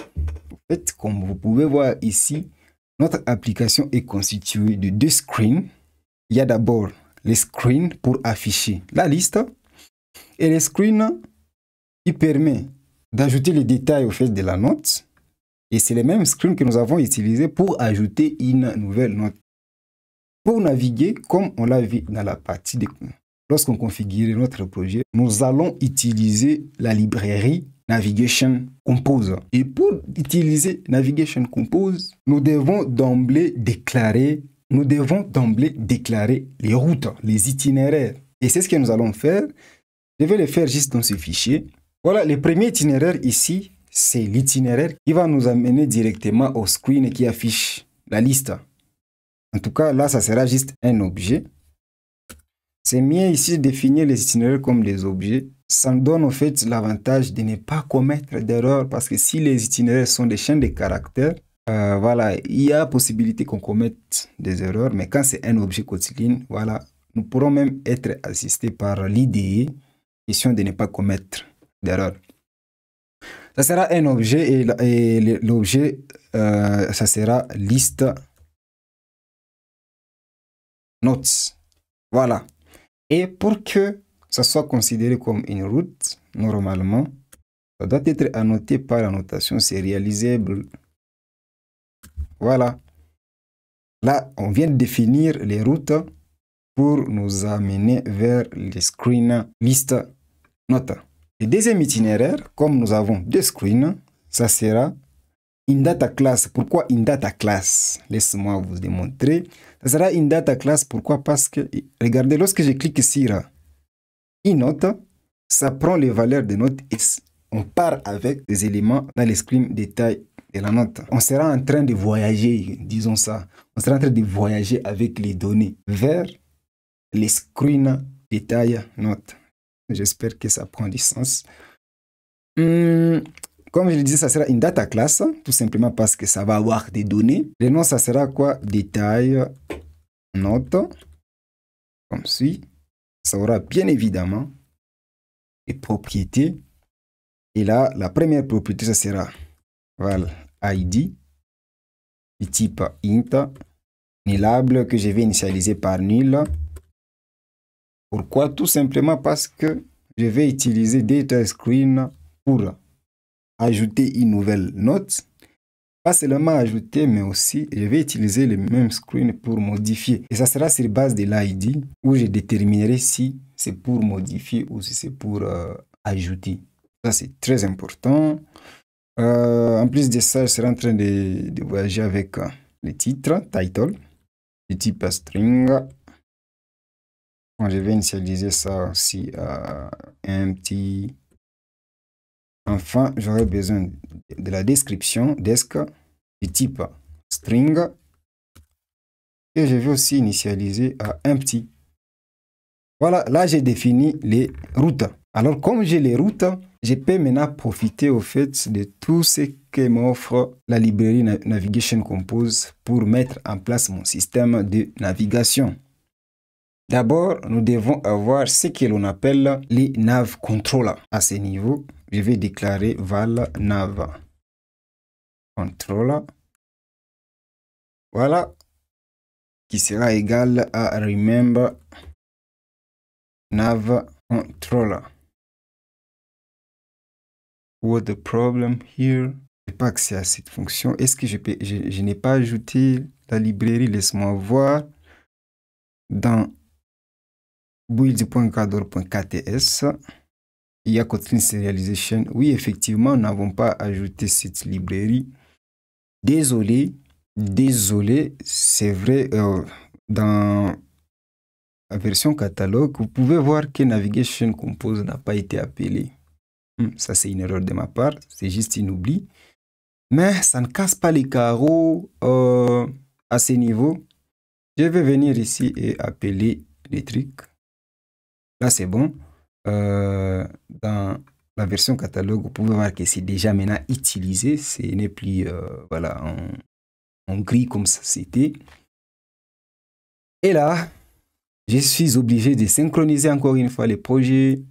En fait, comme vous pouvez voir ici, notre application est constituée de deux screens. Il y a d'abord les screens pour afficher la liste et les screens qui permet d'ajouter les détails au fait de la note. Et c'est les mêmes screens que nous avons utilisés pour ajouter une nouvelle note. Pour naviguer, comme on l'a vu dans la partie de... Lorsqu'on configure notre projet, nous allons utiliser la librairie Navigation Compose. Et pour utiliser Navigation Compose, nous devons d'emblée déclarer les routes, les itinéraires. Et c'est ce que nous allons faire. Je vais le faire juste dans ce fichier. Voilà, le premier itinéraire ici, c'est l'itinéraire qui va nous amener directement au screen qui affiche la liste. En tout cas, là, ça sera juste un objet. C'est mieux ici de définir les itinéraires comme des objets. Ça nous donne en fait l'avantage de ne pas commettre d'erreurs parce que si les itinéraires sont des chaînes de caractères, voilà, il y a possibilité qu'on commette des erreurs. Mais quand c'est un objet quotidien, voilà, nous pourrons même être assistés par l'IDE, question de ne pas commettre d'erreurs. Ça sera un objet et l'objet, ça sera liste notes. Voilà. Et pour que ça soit considéré comme une route, normalement, ça doit être annoté par la notation serialisable. Voilà. Là, on vient de définir les routes pour nous amener vers les screens liste note. Le deuxième itinéraire, comme nous avons deux screens, ça sera une data class. Pourquoi une data class? Laisse-moi vous démontrer. Ça sera une data class. Pourquoi? Parce que, regardez, lorsque je clique sur une note, ça prend les valeurs de notes et on part avec des éléments dans les screens détail de la note. On sera en train de voyager, disons ça. On sera en train de voyager avec les données vers les screens détail note. J'espère que ça prend du sens. Comme je le disais, ça sera une data class, tout simplement parce que ça va avoir des données. Le nom, ça sera quoi? Détail note, comme suit. Ça aura bien évidemment des propriétés. Et là, la première propriété, ça sera val ID, du type int, nullable que je vais initialiser par nul. Pourquoi? Tout simplement parce que je vais utiliser DataScreen pour ajouter une nouvelle note. Pas seulement ajouter, mais aussi je vais utiliser le même screen pour modifier. Et ça sera sur base de l'ID où je déterminerai si c'est pour modifier ou si c'est pour ajouter. Ça, c'est très important. En plus de ça, je serai en train de voyager avec le titre, title, du type string. Bon, je vais initialiser ça aussi à empty. Enfin, j'aurai besoin de la description, desk, du type string. Et je vais aussi initialiser à empty. Voilà, là j'ai défini les routes. Alors, comme j'ai les routes, je peux maintenant profiter au fait de tout ce que m'offre la librairie Navigation Compose pour mettre en place mon système de navigation. D'abord, nous devons avoir ce que l'on appelle les nav controllers. À ce niveau, je vais déclarer val nav controller. Voilà, qui sera égal à remember nav controller. What the problem here? Je n'ai pas accès à cette fonction. Est-ce que je n'ai pas ajouté la librairie? Laisse-moi voir. Dans build.cadre.kts, il y a Kotlin Serialization. Oui, effectivement, nous n'avons pas ajouté cette librairie. Désolé, c'est vrai, dans la version catalogue, vous pouvez voir que Navigation Compose n'a pas été appelé. Ça, c'est une erreur de ma part, c'est juste une oubli. Mais ça ne casse pas les carreaux à ce niveau. Je vais venir ici et appeler les trucs. Là, c'est bon. Dans la version catalogue, vous pouvez voir que c'est déjà maintenant utilisé. Ce n'est plus voilà, en gris comme ça c'était. Et là, je suis obligé de synchroniser encore une fois les projets.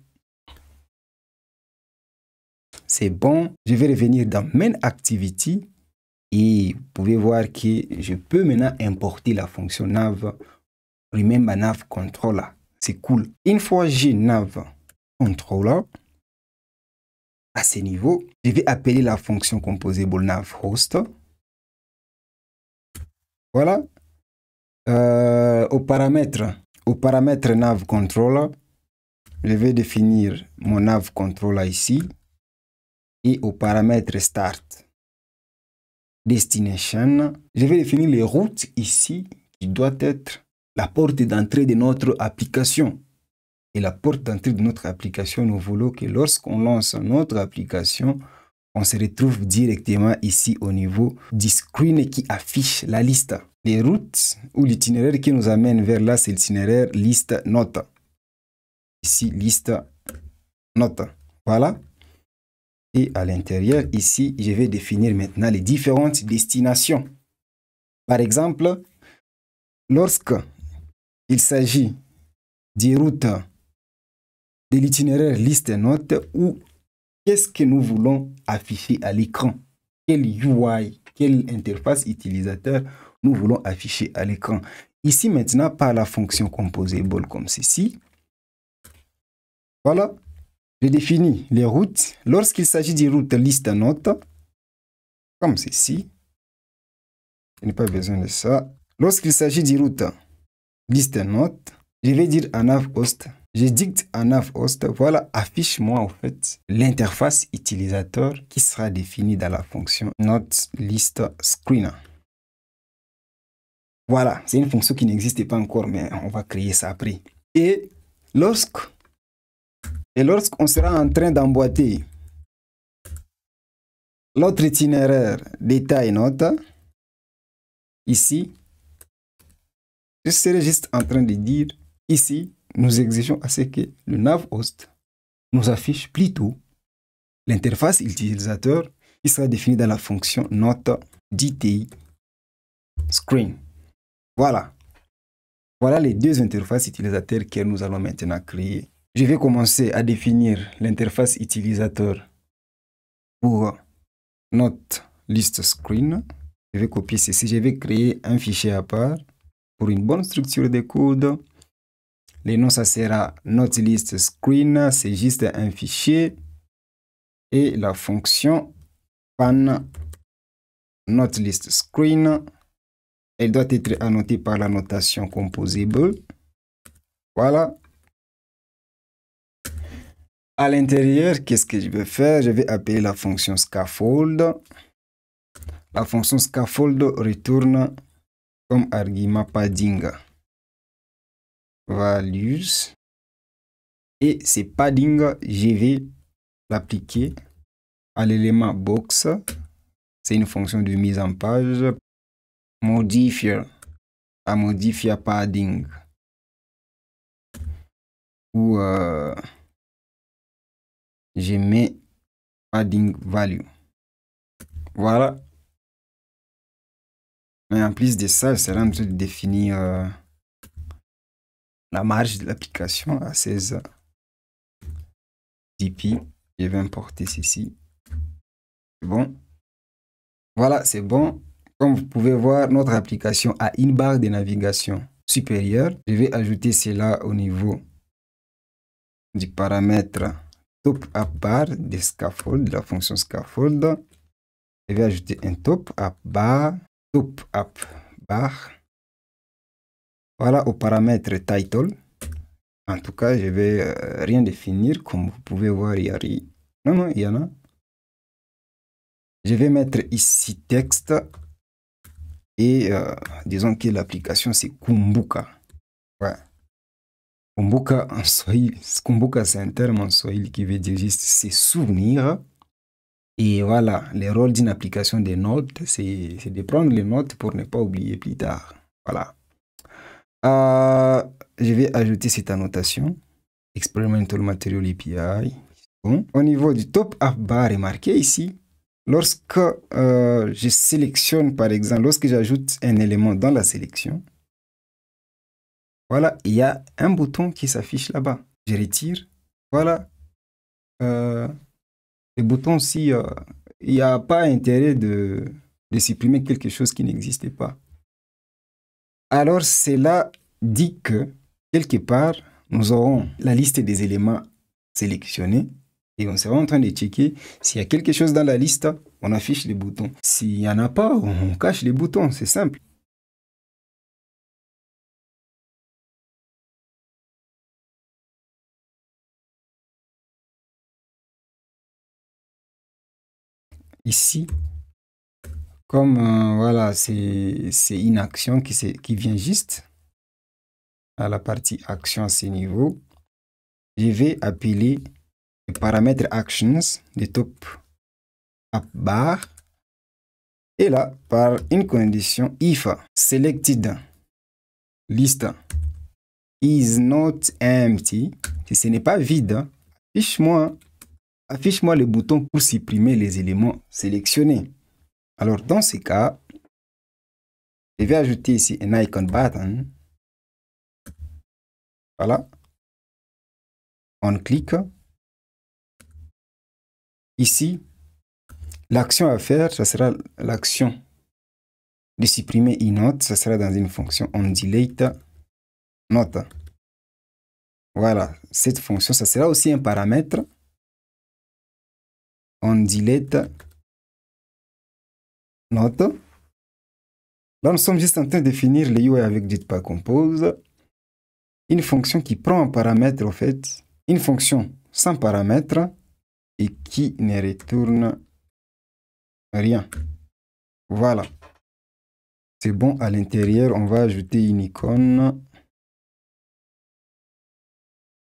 C'est bon. Je vais revenir dans Main Activity. Et vous pouvez voir que je peux maintenant importer la fonction nav, remember nav controller. C'est cool. Une fois j'ai nav controller, à ce niveau, je vais appeler la fonction composable nav host. Voilà. Au paramètre nav controller, je vais définir mon nav controller ici. Et au paramètre start destination, je vais définir les routes ici qui doit être la porte d'entrée de notre application. Et la porte d'entrée de notre application, nous voulons que lorsqu'on lance notre application, on se retrouve directement ici au niveau du screen qui affiche la liste. Les routes ou l'itinéraire qui nous amène vers là, c'est l'itinéraire liste note. Ici, liste note. Voilà. Et à l'intérieur, ici, je vais définir maintenant les différentes destinations. Par exemple, lorsque il s'agit des routes de l'itinéraire liste note ou qu'est-ce que nous voulons afficher à l'écran? Quel UI, quelle interface utilisateur nous voulons afficher à l'écran? Ici maintenant, par la fonction composable comme ceci. Voilà. Je définis les routes. Lorsqu'il s'agit des routes liste note, comme ceci, je n'ai pas besoin de ça. Lorsqu'il s'agit des routes liste note, Je vais dire à navhost. Je dicte à navhost. Voilà, affiche-moi en fait l'interface utilisateur qui sera définie dans la fonction noteListScreen. Voilà, c'est une fonction qui n'existait pas encore, mais on va créer ça après. Et lorsqu'on sera en train d'emboîter l'autre itinéraire détail note, ici, je serai juste en train de dire, ici, nous exigeons à ce que le navhost nous affiche plutôt l'interface utilisateur qui sera définie dans la fonction noteDTScreen. Voilà. Voilà les deux interfaces utilisateurs que nous allons maintenant créer. Je vais commencer à définir l'interface utilisateur pour notre liste screen. Je vais copier ceci. Je vais créer un fichier à part pour une bonne structure de code. Le nom, ça sera notre liste screen. C'est juste un fichier. Et la fonction pan notre liste screen, elle doit être annotée par la notation composable. Voilà. À l'intérieur, qu'est-ce que je vais faire? Je vais appeler la fonction scaffold. La fonction scaffold retourne comme argument padding values. Et ces padding, je vais l'appliquer à l'élément box. C'est une fonction de mise en page. Modifier à modifier padding. Ou je mets padding value. Voilà. Mais en plus de ça, je serai en train de définir la marge de l'application à 16 dp. Je vais importer ceci. C'est bon. Voilà, c'est bon. Comme vous pouvez voir, notre application a une barre de navigation supérieure. Je vais ajouter cela au niveau du paramètre top app bar de scaffold, de la fonction scaffold. Je vais ajouter un top app bar. Voilà, au paramètre title. En tout cas, je vais rien définir. Comme vous pouvez voir, il y a rien. Non, il y en a. Je vais mettre ici texte. Et disons que l'application, c'est Kumbuka. Ouais. Kumbuka en Swahili. Kumbuka, c'est un terme en Swahili qui veut dire juste se souvenir. Et voilà, le rôle d'une application de notes, c'est de prendre les notes pour ne pas oublier plus tard. Voilà. Je vais ajouter cette annotation. Experimental Material API. Bon. Au niveau du top app bar, remarquez ici, lorsque je sélectionne, par exemple, lorsque j'ajoute un élément dans la sélection, voilà, il y a un bouton qui s'affiche là-bas. Je retire. Voilà. Le bouton aussi, il n'y a pas intérêt de supprimer quelque chose qui n'existait pas. Alors, cela dit que, quelque part, nous aurons la liste des éléments sélectionnés et on sera en train de checker s'il y a quelque chose dans la liste, on affiche les boutons. S'il n'y en a pas, on cache les boutons, c'est simple. Ici, comme voilà, c'est une action qui vient juste à la partie action à ce niveau, je vais appeler le paramètre actions de top app bar et là par une condition if selected list is not empty, si ce n'est pas vide, affiche-moi le bouton pour supprimer les éléments sélectionnés. Alors dans ce cas, je vais ajouter ici un icon button. Voilà. On clique. Ici, l'action à faire, ça sera l'action de supprimer une note. Ça sera dans une fonction onDelete note. Voilà. Cette fonction, ça sera aussi un paramètre onDelete note. Là, nous sommes juste en train de définir les UI avec Jetpack Compose. une fonction qui prend en paramètre, en fait, une fonction sans paramètre et qui ne retourne rien. Voilà. C'est bon, à l'intérieur, on va ajouter une icône.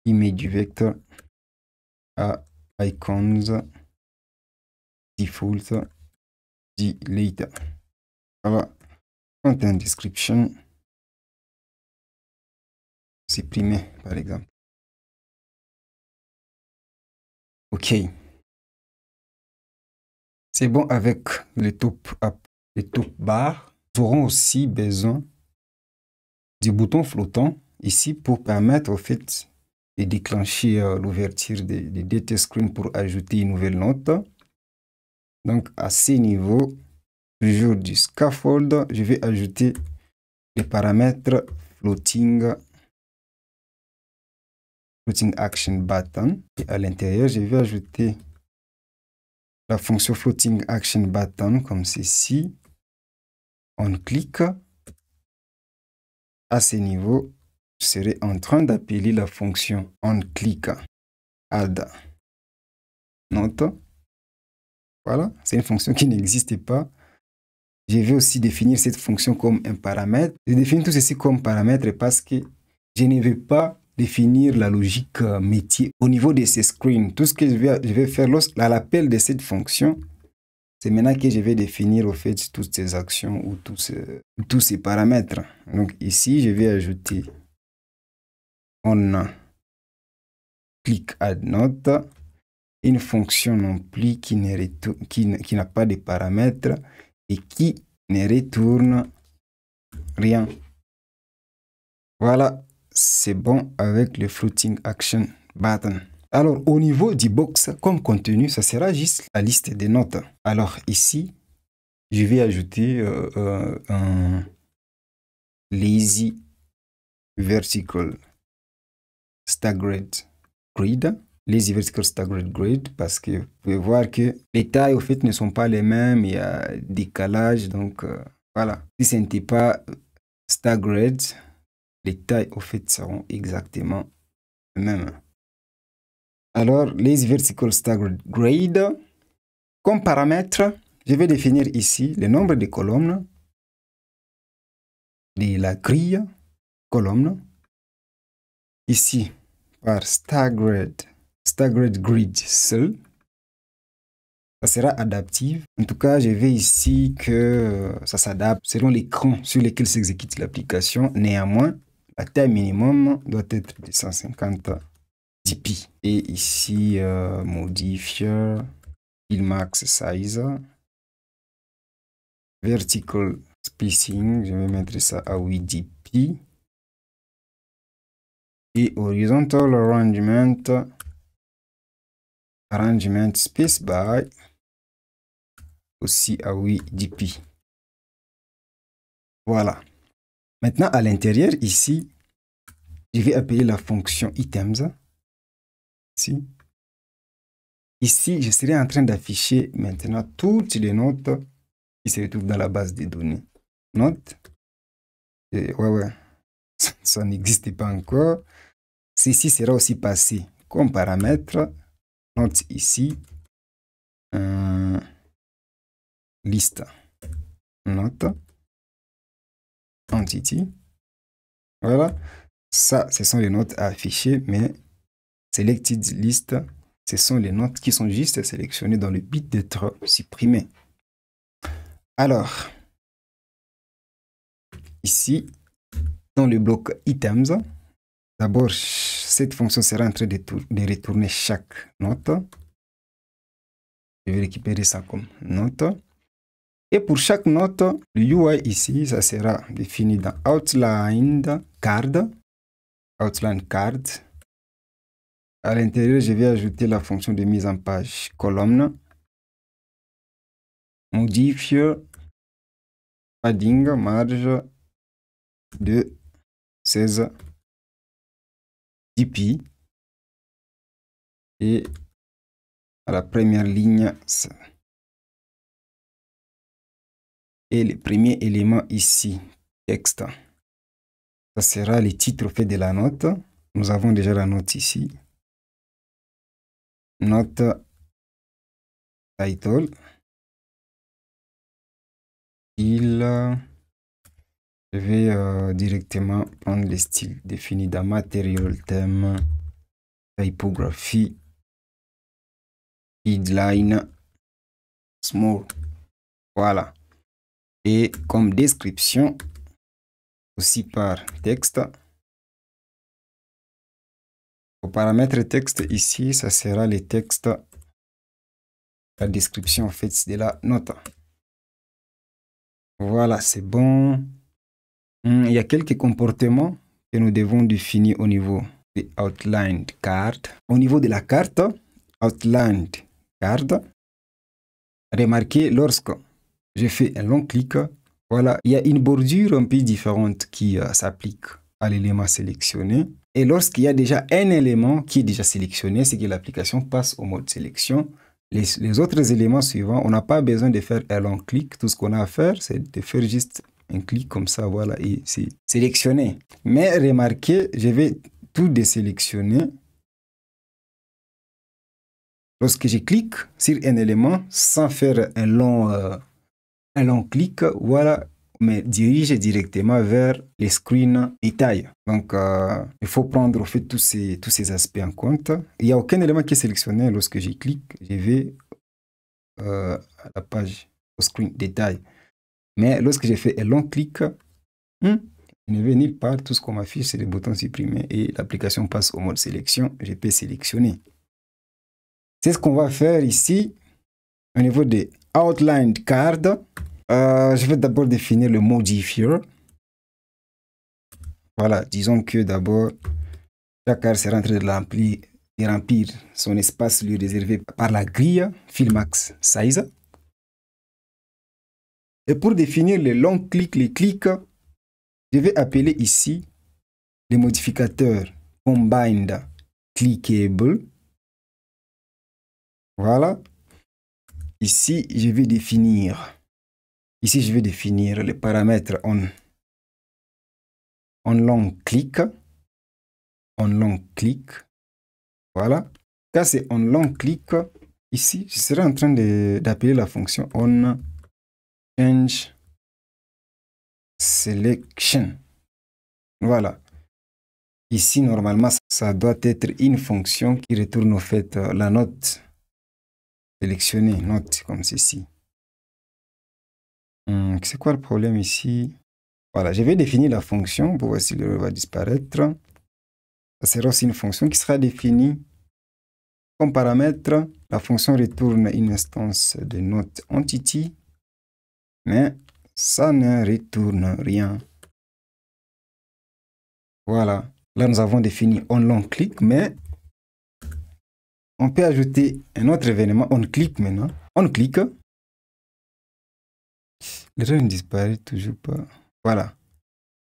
Image du vecteur à icons default delete. Voilà. Content description. Supprimer, par exemple. OK. C'est bon avec les top up, les top bar. Nous aurons aussi besoin du bouton flottant ici pour permettre au fait de déclencher l'ouverture des data screen pour ajouter une nouvelle note. Donc à ce niveau, toujours du scaffold, je vais ajouter les paramètres floating action button. Et à l'intérieur, je vais ajouter la fonction floating action button comme ceci. On clique. À ce niveau, je serai en train d'appeler la fonction on click add note. Voilà, c'est une fonction qui n'existe pas. Je vais aussi définir cette fonction comme un paramètre. Je définis tout ceci comme paramètre parce que je ne vais pas définir la logique métier au niveau de ces screens. Tout ce que je vais faire à l'appel de cette fonction, c'est maintenant que je vais définir au fait toutes ces actions ou tous ces paramètres. Donc ici, je vais ajouter on click add note, une fonction non plus qui n'a pas de paramètres et qui ne retourne rien. Voilà, c'est bon avec le floating action button. Alors, au niveau du box, comme contenu, ça sera juste la liste des notes. Alors, ici, je vais ajouter un lazy vertical staggered grid. Lazy vertical staggered grid, parce que vous pouvez voir que les tailles, au fait, ne sont pas les mêmes. Il y a décalage, donc voilà. Si ce n'était pas staggered, les tailles, au fait, seront exactement les mêmes. Alors, lazy vertical staggered grade, comme paramètre, je vais définir ici le nombre de colonnes de la grille colonne. Ici, par staggered grid seul. Ça sera adaptif. En tout cas, je vais ici que ça s'adapte selon l'écran sur lequel s'exécute l'application. Néanmoins, la taille minimum doit être de 150 dpi. Et ici, modifier il max size. Vertical spacing, je vais mettre ça à 8 dpi. Et horizontal arrangement space by aussi à 8 dpi. Voilà. Maintenant, à l'intérieur, ici, je vais appeler la fonction items. Ici, je serai en train d'afficher maintenant toutes les notes qui se retrouvent dans la base de données. Notes. Ouais. Ça n'existe pas encore. Ceci sera aussi passé comme paramètre. Note ici. Liste. Note. Entity. Voilà. Ça, ce sont les notes à afficher, mais selected list, ce sont les notes qui sont juste sélectionnées dans le but d'être supprimées. Alors, ici, dans le bloc items, d'abord, cette fonction sera en train de retourner chaque note. Je vais récupérer ça comme note. Et pour chaque note, le UI ici, ça sera défini dans outline card. Outline card. À l'intérieur, je vais ajouter la fonction de mise en page colonne. Modifier padding marge de 16 dpi. Et à la première ligne, et le premier élément ici, texte, Ça sera le titre fait de la note. Nous avons déjà la note ici. Note title. Je vais directement prendre les styles définis dans Material, thème, typographie, headline, small. Voilà. Et comme description, aussi par texte. Au paramètre texte ici, ça sera le texte, la description en fait de la note. Voilà, c'est bon. Il y a quelques comportements que nous devons définir au niveau de outlined card. Au niveau de la carte, outlined card, remarquez lorsque je fais un long clic, voilà, il y a une bordure un peu différente qui s'applique à l'élément sélectionné. Et lorsqu'il y a déjà un élément qui est déjà sélectionné, c'est que l'application passe au mode sélection. Les autres éléments suivants, on n'a pas besoin de faire un long clic. Tout ce qu'on a à faire, c'est de faire juste un clic comme ça, voilà, et c'est sélectionné. Mais remarquez, je vais tout désélectionner. Lorsque je clique sur un élément, sans faire un long clic, voilà, me dirige directement vers les screens détails. Donc, il faut prendre en fait tous ces aspects en compte. Il n'y a aucun élément qui est sélectionné. Lorsque je clique, je vais à la page au screen détail. Mais lorsque j'ai fait un long clic, je ne vais nulle part. Tout ce qu'on m'affiche, c'est le bouton supprimer et l'application passe au mode sélection. Je peux sélectionner. C'est ce qu'on va faire ici au niveau des outlined cards. Je vais d'abord définir le modifier. Voilà, disons que d'abord, chaque carte sera en train de remplir son espace lui réservé par la grille Fill-Max Size. Et pour définir les longs clics, les clics, je vais appeler ici les modificateurs Combined Clickable. Voilà. Ici, je vais définir les paramètres on long click. On long click. Voilà. Quand c'est on long click, ici, je serai en train d'appeler la fonction on change selection. Voilà. Ici, normalement, ça doit être une fonction qui retourne au fait la note sélectionnée, note comme ceci. C'est quoi le problème ici? Voilà, je vais définir la fonction pour voir si le va disparaître. Ça sera aussi une fonction qui sera définie comme paramètre. La fonction retourne une instance de note entity, mais ça ne retourne rien. Voilà. Là, nous avons défini on long click, mais on peut ajouter un autre événement, on click maintenant. On click. L'erreur ne disparaît toujours pas. Voilà.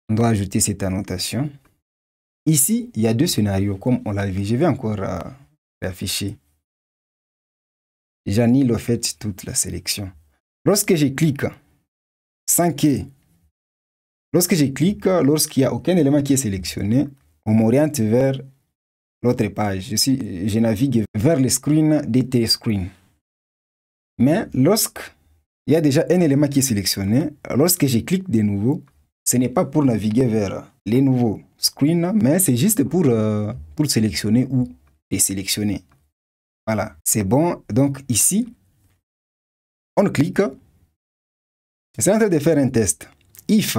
On doit ajouter cette annotation. Ici, il y a deux scénarios, comme on l'a vu. Je vais encore réafficher. J'annule au fait toute la sélection. Lorsque je clique, lorsqu'il n'y a aucun élément qui est sélectionné, on m'oriente vers l'autre page. Je navigue vers le screen DT screen. Mais lorsqu'il y a déjà un élément qui est sélectionné, lorsque je clique de nouveau, ce n'est pas pour naviguer vers les nouveaux screens, mais c'est juste pour sélectionner ou désélectionner. Voilà, c'est bon. Donc ici, on clique. C'est en train de faire un test. If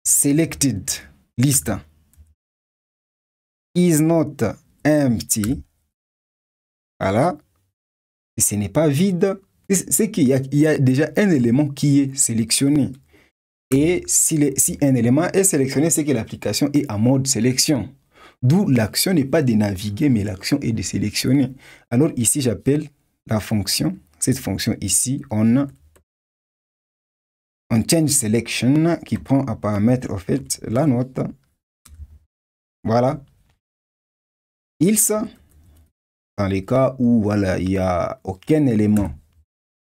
selected list is not empty, voilà, et ce n'est pas vide, c'est qu'il y a déjà un élément qui est sélectionné. Et si un élément est sélectionné, c'est que l'application est en mode sélection. D'où l'action n'est pas de naviguer, mais l'action est de sélectionner. Alors ici, j'appelle la fonction, cette fonction ici, on change selection qui prend à paramètre en fait la note. Voilà. Dans les cas où voilà, il n'y a aucun élément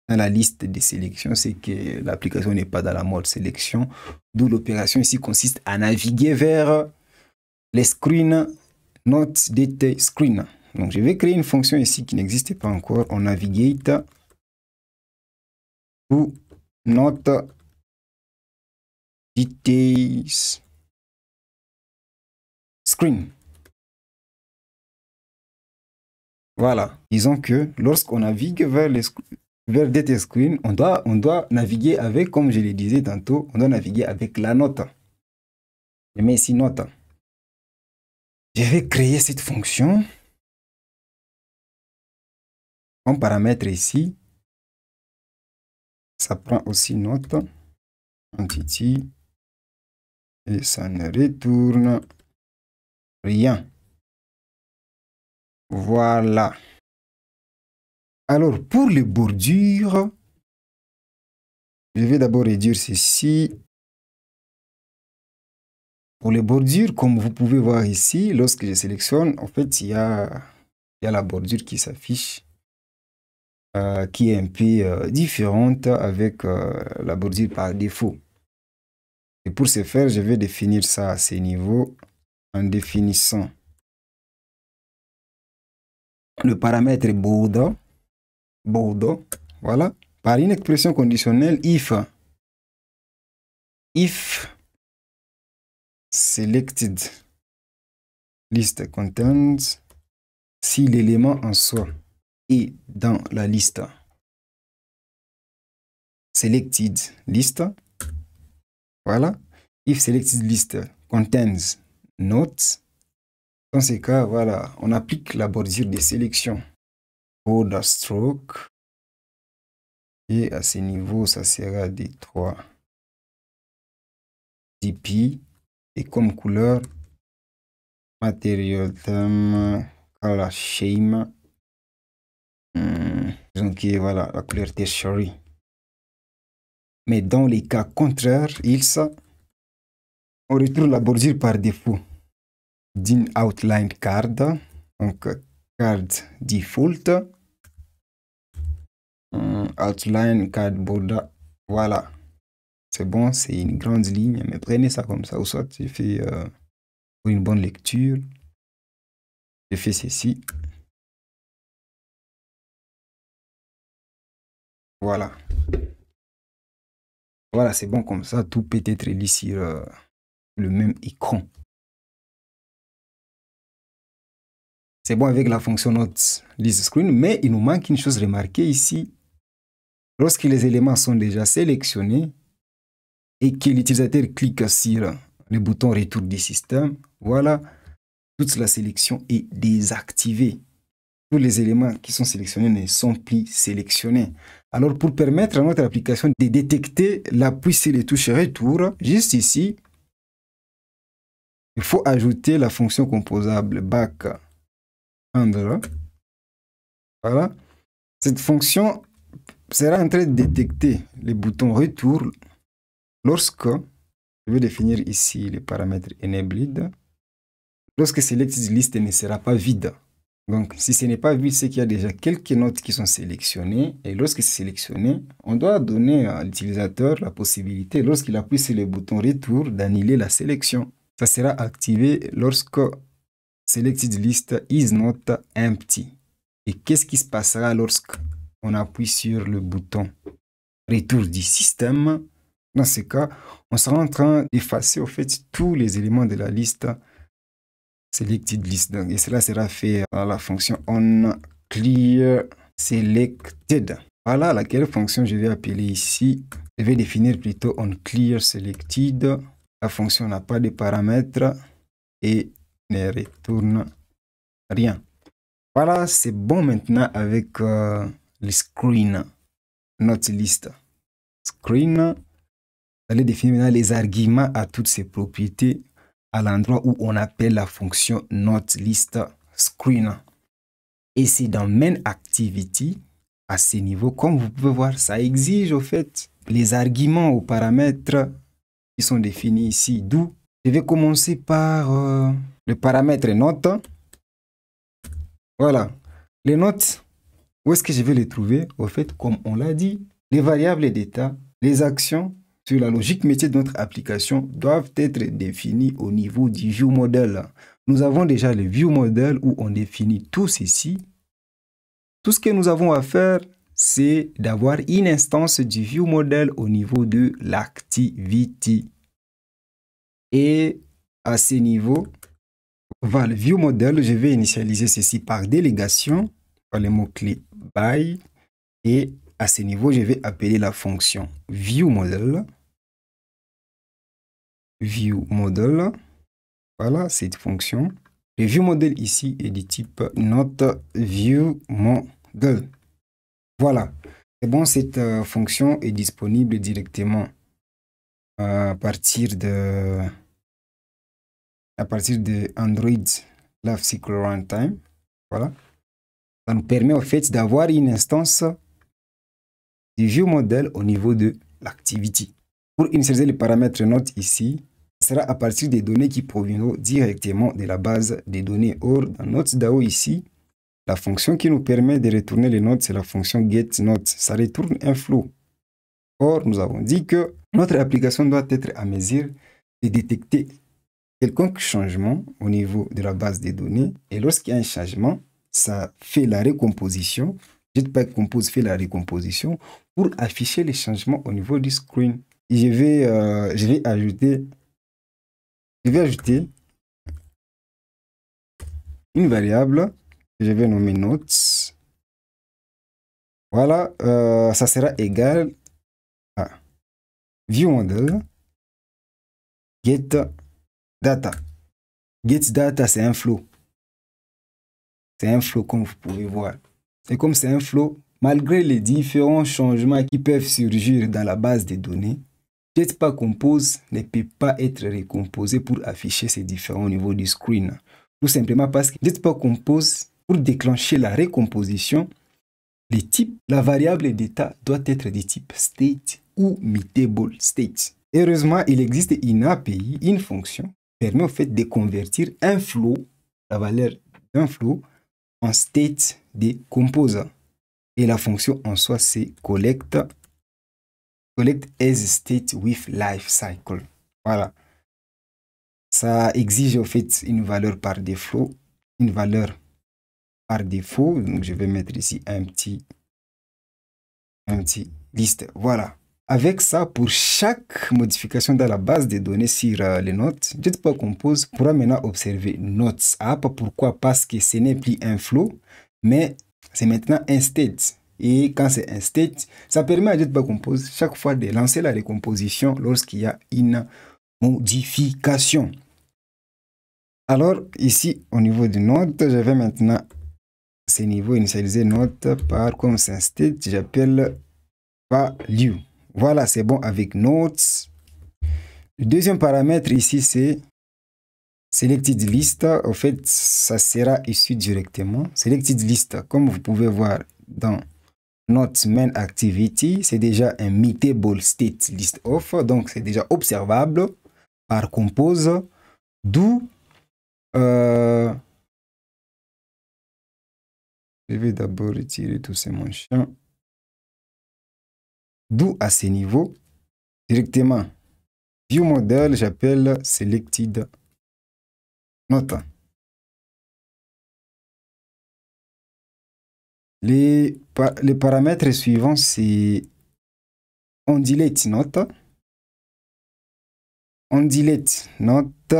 dans la liste des sélections, c'est que l'application n'est pas dans la mode sélection, d'où l'opération ici consiste à naviguer vers les screens, Note Detail Screen. Donc, je vais créer une fonction ici qui n'existait pas encore. On navigate to Note Details Screen. Voilà. Disons que lorsqu'on navigue vers Detail Screen, on doit naviguer avec, comme je le disais tantôt, on doit naviguer avec la note. Je mets ici note. Je vais créer cette fonction. En paramètre ici, ça prend aussi note, entity, et ça ne retourne rien. Voilà. Alors, pour les bordures, je vais d'abord réduire ceci. Pour les bordures, comme vous pouvez voir ici, lorsque je sélectionne, en fait, il y a la bordure qui s'affiche, qui est un peu différente avec la bordure par défaut. Et pour ce faire, je vais définir ça à ces niveaux en définissant le paramètre border, voilà, par une expression conditionnelle if selected list contains, si l'élément en soi est dans la liste selected list, voilà, if selected list contains notes, dans ces cas, voilà, on applique la bordure de sélection border stroke, et à ce niveau, ça sera des 3 dp, et comme couleur, material theme, color scheme, donc voilà, la couleur tertiary. Mais dans les cas contraires, on retrouve la bordure par défaut d'une outline card, donc card default, outline card border, voilà. C'est bon, c'est une grande ligne, mais prenez ça comme ça, ou soit tu fais pour une bonne lecture, je fais ceci. Voilà. Voilà, c'est bon comme ça, tout peut être lu sur le même écran. C'est bon avec la fonction Note List Screen, mais il nous manque une chose remarquée ici. Lorsque les éléments sont déjà sélectionnés et que l'utilisateur clique sur le bouton Retour du système, voilà, toute la sélection est désactivée. Tous les éléments qui sont sélectionnés ne sont plus sélectionnés. Alors, pour permettre à notre application de détecter l'appui sur les touches Retour, juste ici, il faut ajouter la fonction composable back handler. Voilà. Cette fonction sera en train de détecter les boutons Retour lorsque, je vais définir ici les paramètres enabled, lorsque Selected List ne sera pas vide. Donc, si ce n'est pas vide, c'est qu'il y a déjà quelques notes qui sont sélectionnées. Et lorsque c'est sélectionné, on doit donner à l'utilisateur la possibilité, lorsqu'il appuie sur le bouton Retour, d'annuler la sélection. Ça sera activé lorsque Selected List is not empty. Et qu'est-ce qui se passera lorsqu'on appuie sur le bouton Retour du système? Dans ce cas, on sera en train d'effacer au fait tous les éléments de la liste Selected List. Et cela sera fait à la fonction onClearSelected. Voilà laquelle fonction je vais appeler ici. Je vais définir plutôt onClearSelected. La fonction n'a pas de paramètres et ne retourne rien. Voilà, c'est bon maintenant avec le screen, Note List Screen. Vous allez définir maintenant les arguments à toutes ces propriétés à l'endroit où on appelle la fonction Note List Screen. Et c'est dans Main Activity, à ce niveau, comme vous pouvez voir, ça exige au fait les arguments aux paramètres qui sont définis ici. D'où je vais commencer par le paramètre note. Voilà, les notes, Où est-ce que je vais les trouver? Au fait, comme on l'a dit, les variables d'état, les actions sur la logique métier de notre application doivent être définies au niveau du ViewModel. Nous avons déjà le ViewModel où on définit tout ceci. Tout ce que nous avons à faire, c'est d'avoir une instance du ViewModel au niveau de l'activity. Et à ce niveau, voilà, le ViewModel, je vais initialiser ceci par délégation, par le mot-clé by. Et à ce niveau, je vais appeler la fonction ViewModel. ViewModel. Voilà cette fonction. Le ViewModel ici est du type NotViewModel. Voilà. C'est bon, cette fonction est disponible directement à partir de Android Love SQL Runtime. Voilà. Ça nous permet en fait d'avoir une instance du ViewModel au niveau de l'activity. Pour insérer les paramètres notes ici, ce sera à partir des données qui proviendront directement de la base des données. Or, dans Notes.dao ici, la fonction qui nous permet de retourner les notes, c'est la fonction getNote. Ça retourne un flow. Or, nous avons dit que notre application doit être à mesure de détecter quelconque changement au niveau de la base des données. Et lorsqu'il y a un changement, ça fait la recomposition. Jetpack Compose fait la recomposition pour afficher les changements au niveau du screen. Et je vais ajouter une variable que je vais nommer notes. Voilà, ça sera égal à ViewModel getData. GetData, c'est un flow. C'est un flow comme vous pouvez voir. Et comme c'est un flow, malgré les différents changements qui peuvent surgir dans la base des données, Jetpack Compose ne peut pas être recomposé pour afficher ces différents niveaux du screen. Tout simplement parce que Jetpack Compose, pour déclencher la recomposition, la variable d'état doit être de type state ou mutable state. Heureusement, il existe une API, une fonction, qui permet au fait de convertir un flow, la valeur d'un flow, en state de Compose. Et la fonction en soi, c'est collect as state with life cycle. Voilà. Ça exige en fait une valeur par défaut. Donc, je vais mettre ici un petit liste. Voilà. Avec ça, pour chaque modification dans la base de données sur les notes, Jetpack Compose pourra maintenant observer notes app. Pourquoi? Parce que ce n'est plus un flow, mais c'est maintenant un state. Et quand c'est un state, ça permet à Jetpack Compose chaque fois de lancer la recomposition lorsqu'il y a une modification. Alors, ici, au niveau du note, je vais maintenant, ce niveau, initialiser note par, comme c'est un state, j'appelle value. Voilà, c'est bon avec notes. Le deuxième paramètre ici, c'est selected list. En fait, ça sera issu directement. Selected list, comme vous pouvez voir dans notre main activity, c'est déjà un mutable state list of. Donc, c'est déjà observable par Compose. D'où je vais d'abord retirer tous ces manchons. D'où à ce niveau, directement, ViewModel, j'appelle selected note. Les paramètres suivants, c'est onDelete note. onDelete note.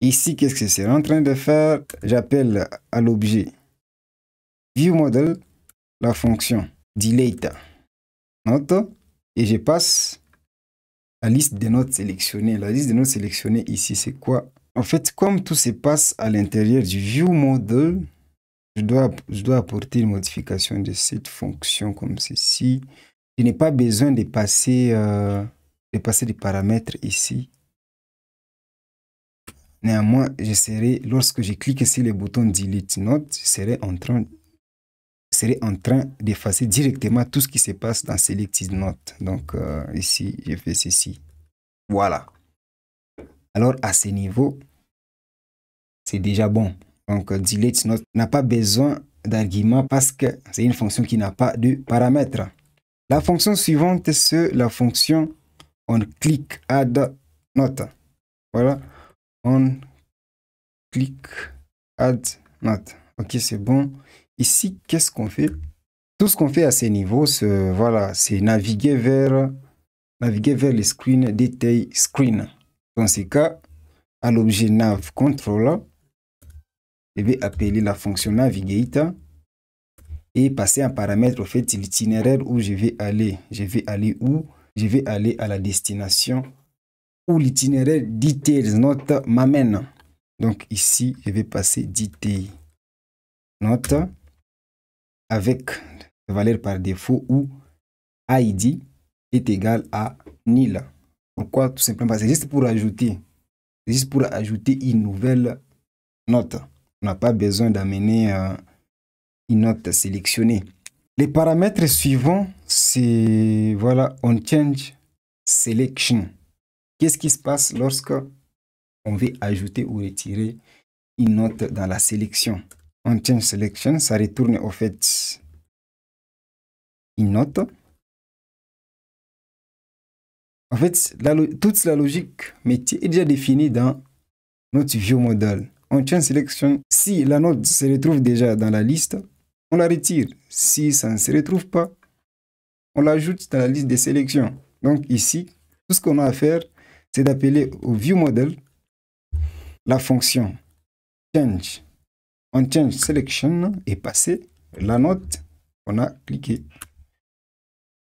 Ici, qu'est-ce que c'est en train de faire? J'appelle à l'objet ViewModel la fonction delete note et je passe la liste des notes sélectionnées. La liste des notes sélectionnées ici, c'est quoi? En fait, comme tout se passe à l'intérieur du ViewModel, je dois apporter une modification de cette fonction comme ceci. Je n'ai pas besoin de passer des paramètres ici. Néanmoins, lorsque je clique sur le bouton Delete Note, je serai en train d'effacer directement tout ce qui se passe dans Selected Note. Donc, ici, je fais ceci. Voilà. Alors, à ce niveau, c'est déjà bon. Donc, delete note n'a pas besoin d'argument parce que c'est une fonction qui n'a pas de paramètres. La fonction suivante, c'est la fonction on click add note. Voilà, on click add note. Ok, c'est bon. Ici, qu'est-ce qu'on fait? Tout ce qu'on fait à ce niveau, c'est voilà, c'est naviguer vers les screen detail screen. Dans ce cas, à l'objet nav controller, je vais appeler la fonction navigate et passer un paramètre au fait l'itinéraire où je vais aller. Je vais aller où? Je vais aller à la destination où l'itinéraire details note m'amène. Donc ici, je vais passer detail note avec la valeur par défaut où ID est égal à nil. Pourquoi? Tout simplement, c'est juste pour ajouter. C'est juste pour ajouter une nouvelle note. On n'a pas besoin d'amener une note sélectionnée. Les paramètres suivants, c'est voilà, on change selection. Qu'est-ce qui se passe lorsque on veut ajouter ou retirer une note dans la sélection? On change selection, ça retourne au fait une note. En fait, toute la logique métier est déjà définie dans notre view model. On change selection. Si la note se retrouve déjà dans la liste, on la retire. Si ça ne se retrouve pas, on l'ajoute dans la liste des sélections. Donc ici, tout ce qu'on a à faire, c'est d'appeler au view model la fonction change. On change selection et passer la note qu'on a cliqué.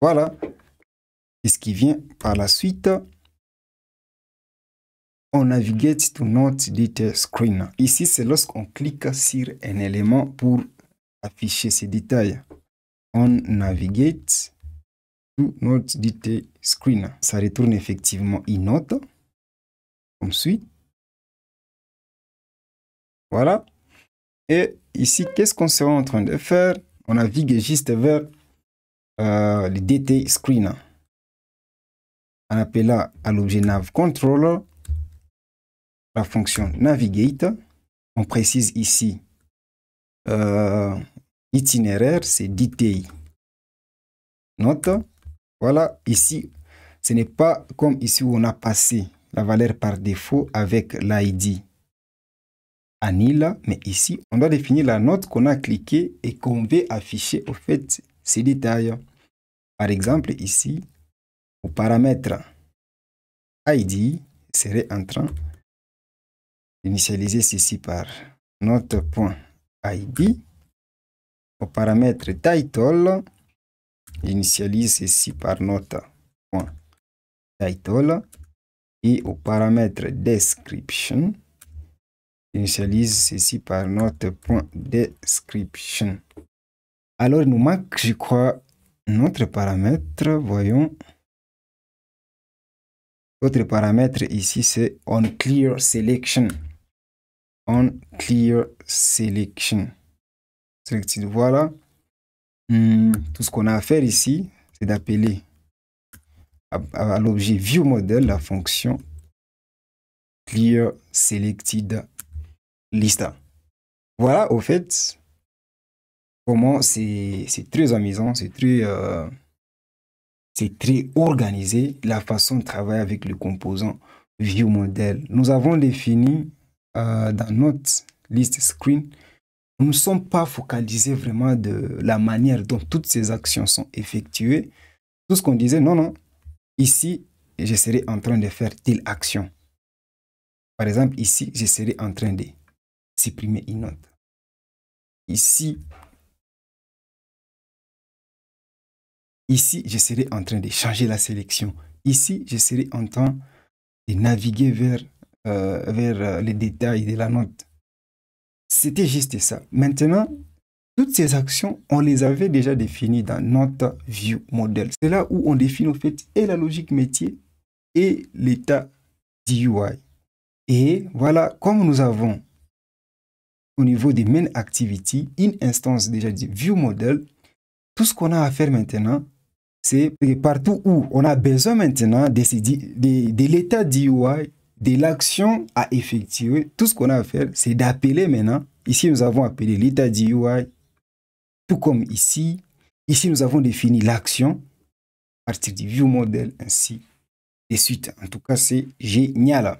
Voilà. Et ce qui vient par la suite, on navigate to note detail screen. Ici, c'est lorsqu'on clique sur un élément pour afficher ces détails. On navigate to note detail screen. Ça retourne effectivement une note, comme suit. Voilà. Et ici, qu'est-ce qu'on sera en train de faire? On navigue juste vers le detail screen. En appelant à l'objet nav controller la fonction navigate. On précise ici itinéraire, c'est detail note. Voilà, ici, ce n'est pas comme ici où on a passé la valeur par défaut avec l'ID à nil, mais ici, on doit définir la note qu'on a cliquée et qu'on veut afficher au fait ces détails. Par exemple, ici, au paramètre ID, je serai en train d'initialiser ceci par note.id. Au paramètre title, j'initialise ceci par note.title. Et au paramètre description, j'initialise ceci par note.description. Alors, il nous manque, je crois, notre paramètre. Voyons. L'autre paramètre ici, c'est onClearSelection. onClearSelection. Voilà. Tout ce qu'on a à faire ici, c'est d'appeler à l'objet viewModel la fonction clearSelectedList. Voilà, au fait, comment c'est très amusant, c'est très organisé la façon de travailler avec le composant viewModel. Nous avons défini dans notre liste screen, nous ne sommes pas focalisés vraiment de la manière dont toutes ces actions sont effectuées. Tout ce qu'on disait, non, ici, je serai en train de faire telle action. Par exemple, ici, je serai en train de supprimer une note. Ici, je serai en train de changer la sélection. Ici, je serai en train de naviguer vers les détails de la note. C'était juste ça. Maintenant, toutes ces actions, on les avait déjà définies dans notre viewModel. C'est là où on définit en fait et la logique métier et l'état d'UI. Et voilà, comme nous avons au niveau des main activity une instance déjà du viewModel, tout ce qu'on a à faire maintenant, c'est que partout où on a besoin maintenant de l'état d'UI, de l'action à effectuer, tout ce qu'on a à faire, c'est d'appeler maintenant Ici, nous avons appelé l'état d'UI, tout comme ici. Ici, nous avons défini l'action à partir du view model, ainsi de suite. En tout cas, c'est génial.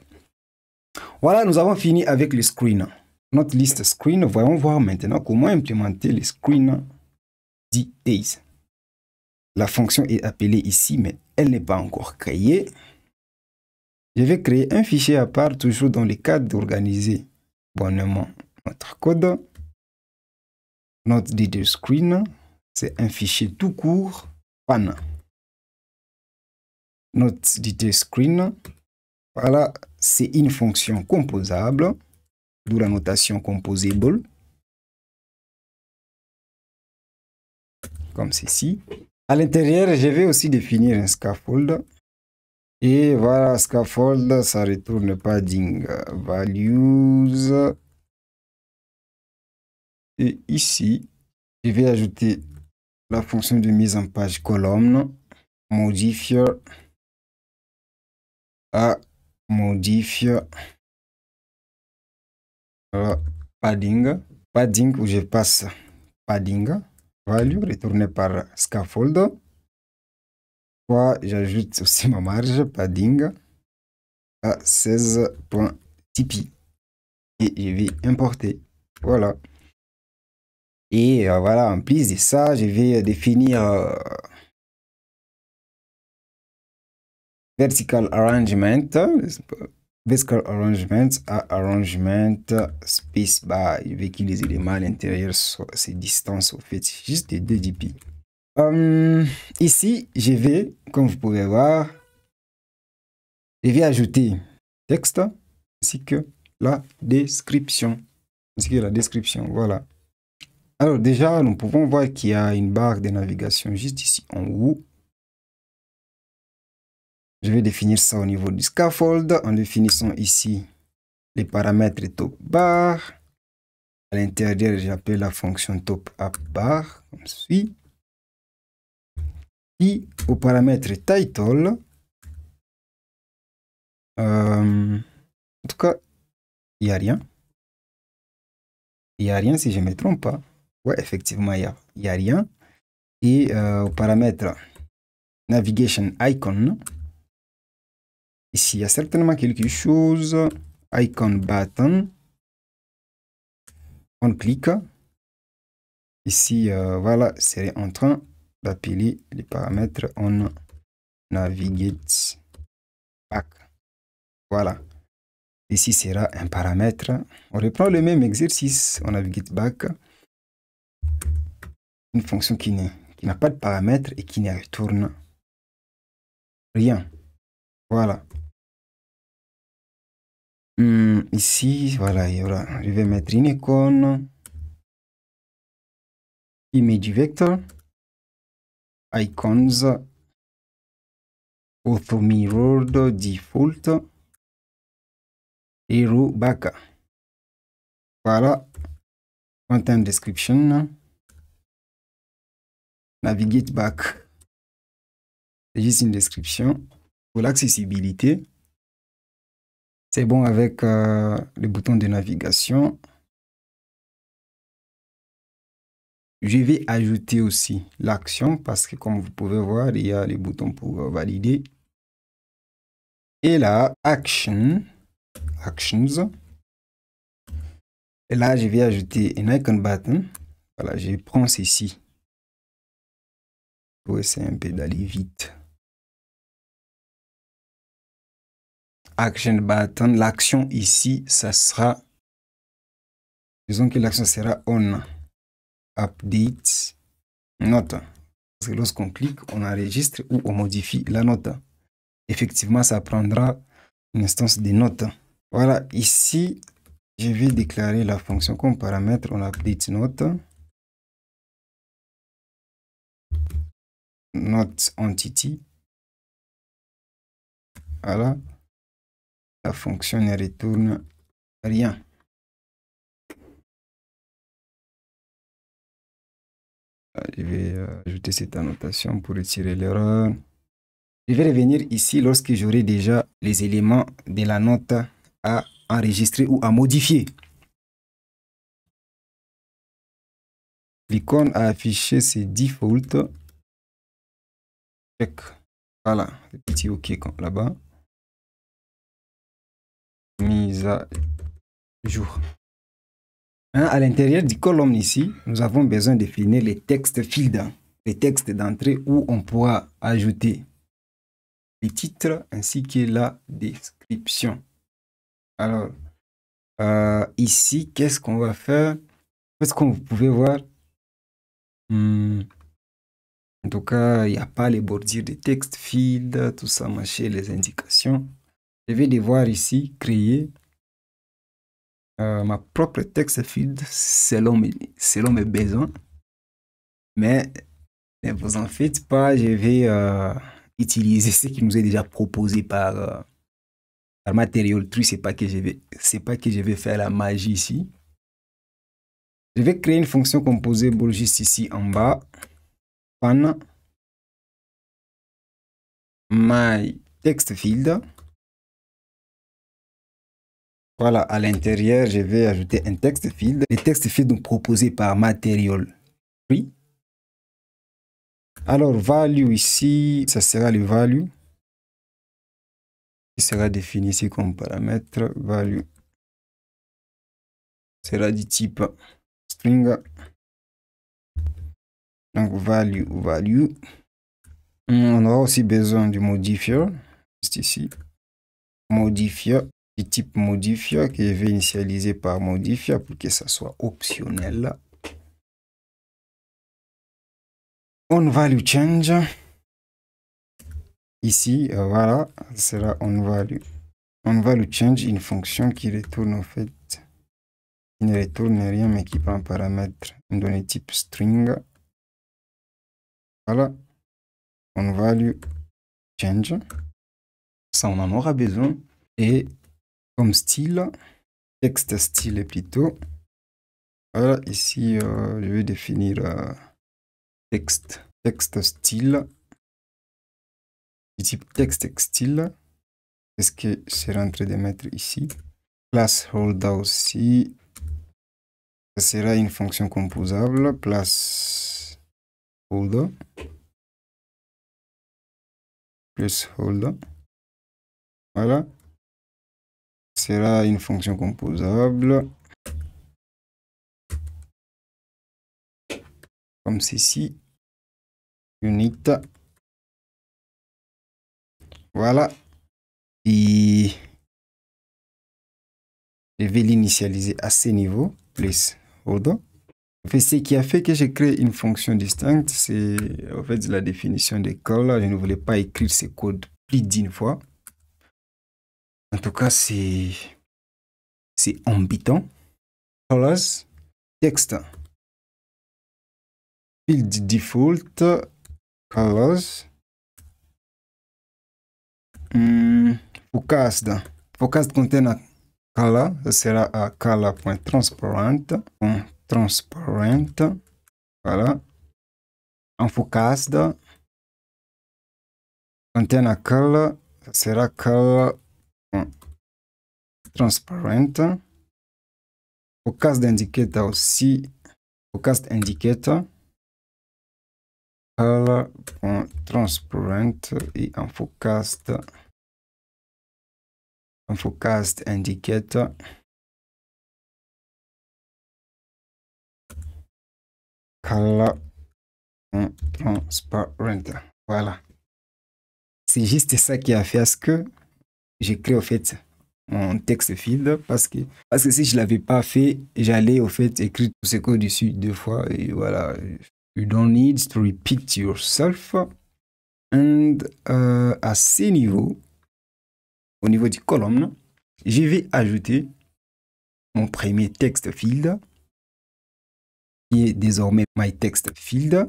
Voilà, nous avons fini avec le screen. Notre liste screen, voyons voir maintenant comment implémenter le screen details. La fonction est appelée ici, mais elle n'est pas encore créée. Je vais créer un fichier à part, toujours dans le cadre d'organiser bonnement notre code. Notre detail screen, c'est un fichier tout court, pan. Notre detail screen, voilà, c'est une fonction composable, d'où la notation composable, comme ceci. À l'intérieur, je vais aussi définir un scaffold. Et voilà, scaffold, ça retourne padding values. Et ici, je vais ajouter la fonction de mise en page colonne, modifier à modifier padding. Padding où je passe padding, value retourné par scaffold. J'ajoute aussi ma marge padding à 16.tipeee et je vais importer. Voilà. Et voilà, en plus de ça, je vais définir vertical arrangement à arrangement spacebar. Je vais que les éléments à l'intérieur, ces distances au fait, juste de 2 dp. Ici, je vais, comme vous pouvez voir, je vais ajouter texte ainsi que la description. Voilà. Alors déjà, nous pouvons voir qu'il y a une barre de navigation juste ici en haut. Je vais définir ça au niveau du scaffold en définissant ici les paramètres top bar. À l'intérieur, j'appelle la fonction top app bar comme suit. Puis au paramètre title, en tout cas, il n'y a rien. Il n'y a rien si je ne me trompe pas. Ouais, effectivement, il n'y a rien. Et au paramètre navigation icon, ici, il y a certainement quelque chose. Icon button. On clique. Ici, voilà, c'est en train d'appeler les paramètres on navigate back. Voilà. Ici sera un paramètre. On reprend le même exercice. On navigate back. Une fonction qui n'a pas de paramètre et qui ne retourne rien. Voilà. Ici, voilà, il y aura. Je vais mettre une icône. Image vector. Icons. Auto mirrored default. Hero back. Voilà. Content description. Navigate back. C'est juste une description. Pour l'accessibilité, c'est bon avec le bouton de navigation. Je vais ajouter aussi l'action parce que comme vous pouvez voir, il y a les boutons pour valider. Et là, actions. Et là, je vais ajouter un icon button. Voilà, je prends ceci pour essayer un peu d'aller vite. Action button, l'action ici, ça sera, disons que l'action sera on update note. Parce que lorsqu'on clique, on enregistre ou on modifie la note. Effectivement, ça prendra une instance de note. Voilà, ici, je vais déclarer la fonction comme paramètre on update note. Note entity. Voilà. La fonction ne retourne rien. Je vais ajouter cette annotation pour retirer l'erreur. Je vais revenir ici lorsque j'aurai déjà les éléments de la note à enregistrer ou à modifier. l'icône a affiché ses default. Check. Voilà, le petit OK là-bas. Mise à jour. À l'intérieur du colonne ici, nous avons besoin de définir les textes fields, les textes d'entrée où on pourra ajouter les titres ainsi que la description. Alors, ici, qu'est-ce qu'on va faire? Comme vous pouvez voir, en tout cas, il n'y a pas les bordures de texte, field, tout ça, machin, les indications. Je vais devoir ici créer ma propre texte field selon mes besoins. Mais ne vous en faites pas, je vais utiliser ce qui nous est déjà proposé par Material Tree. C'est pas que je vais faire la magie ici. Je vais créer une fonction composable juste ici en bas. Pan my text field. Voilà, à l'intérieur, je vais ajouter un text field. Le text field donc proposé par Material Tree. Alors, value ici, ça sera le value qui sera défini ici comme paramètre. Value sera du type string. Donc, value. On aura aussi besoin du modifier, juste ici. Modifier, du type modifier que je vais initialiser par modifier pour que ça soit optionnel. On value change. Ici, voilà, ça sera on value. On value change, une fonction qui retourne en fait, qui ne retourne rien mais qui prend un paramètre, une donnée type string. Voilà, on value change. Ça, on en aura besoin. Et comme style, texte style plutôt. Voilà, ici, je vais définir texte style. Du type texte style. Qu'est-ce que je serai en train de mettre ici? Placeholder aussi. Ça sera une fonction composable. Placeholder. Voilà. Ça sera une fonction composable. Comme ceci. Unit. Voilà. Et je vais l'initialiser à ce niveau. Placeholder. En fait, ce qui a fait que j'ai créé une fonction distincte, c'est en fait la définition des calls. Je ne voulais pas écrire ce code plus d'une fois. En tout cas, c'est en Python. Colors, texte, field default, colors, forecast container color, ça sera à color.transparent, voilà. En forecast, container color, ça sera color.transparent. Forecast indicator aussi, forecast indicator, color.transparent et en forecast indicator, color.transparent. Voilà. C'est juste ça qui a fait à ce que j'ai créé au fait mon texte field parce que si je l'avais pas fait, j'allais au fait écrire tout ce code dessus deux fois et voilà. You don't need to repeat yourself. And à ce niveau, au niveau du colonne, je vais ajouter mon premier texte field qui est désormais my text field.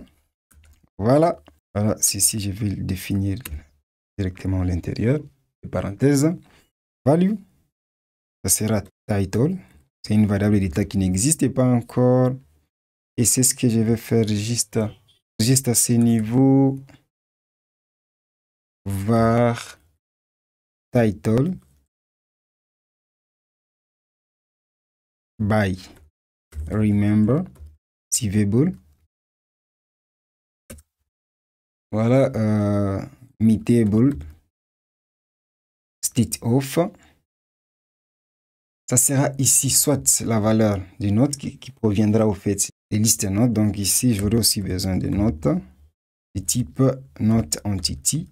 Voilà. Voilà, ceci, je vais le définir directement à l'intérieur. Parenthèse. Value. Ça sera title. C'est une variable d'état qui n'existe pas encore. Et c'est ce que je vais faire juste à ce niveau. Var title by remember. Civable. Voilà, mutable state of. Ça sera ici soit la valeur du note qui proviendra au fait des listes notes. Donc ici, j'aurai aussi besoin de notes de type note entity.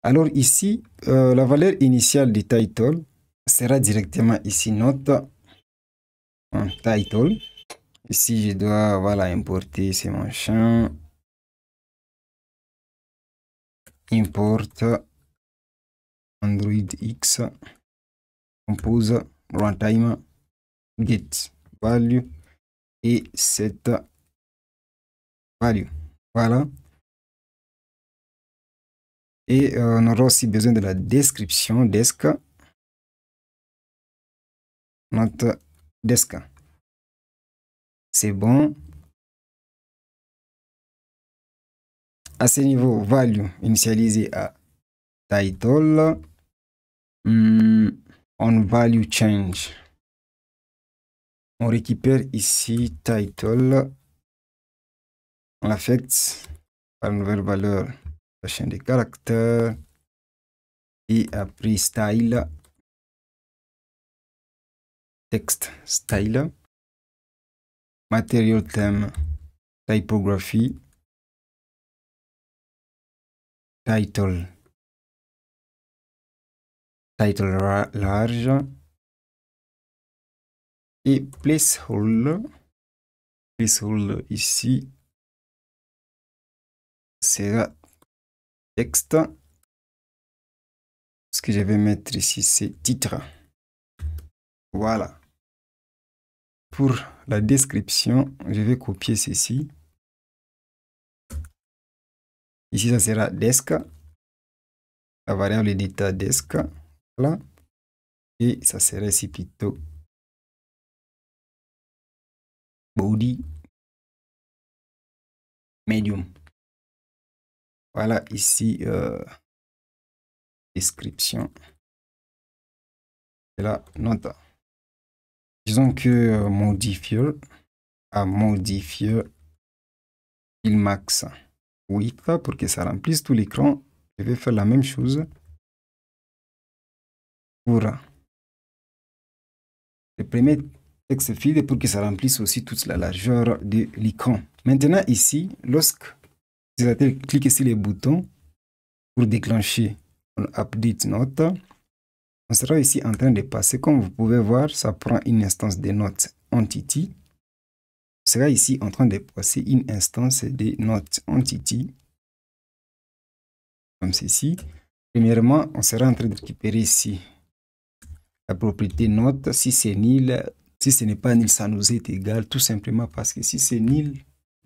Alors ici, la valeur initiale du title sera directement ici note en title. Ici, je dois voilà, importer ces machins. Import Android X compose runtime get value et set value. Voilà. Et on aura aussi besoin de la description desk. Notre desk. C'est bon. À ce niveau, value initialisé à title. On value change. On récupère ici title. On l'affecte par une nouvelle valeur. La chaîne des caractères. Et après style. Text style. Material theme. Typography. Title large. Et placeholder. Placeholder ici sera texte. Ce que je vais mettre ici, c'est titre. Voilà. Pour la description, je vais copier ceci. Ici, ça sera desk. La variable d'état desk. Voilà. Et ça sera ici plutôt body medium. Voilà ici description. Et là, note. Disons que modifier à modifier il max 8 pour que ça remplisse tout l'écran. Je vais faire la même chose pour le premier texte feed pour que ça remplisse aussi toute la largeur de l'écran. Maintenant ici, lorsque l'utilisateur clique sur les boutons pour déclencher un update note, on sera ici en train de passer. Comme vous pouvez voir, ça prend une instance de note entity. On sera ici en train de passer une instance de note entity. Comme ceci. Premièrement, on sera en train de récupérer ici la propriété note. Si c'est nil, si ce n'est pas nil, ça nous est égal. Tout simplement parce que si c'est nil,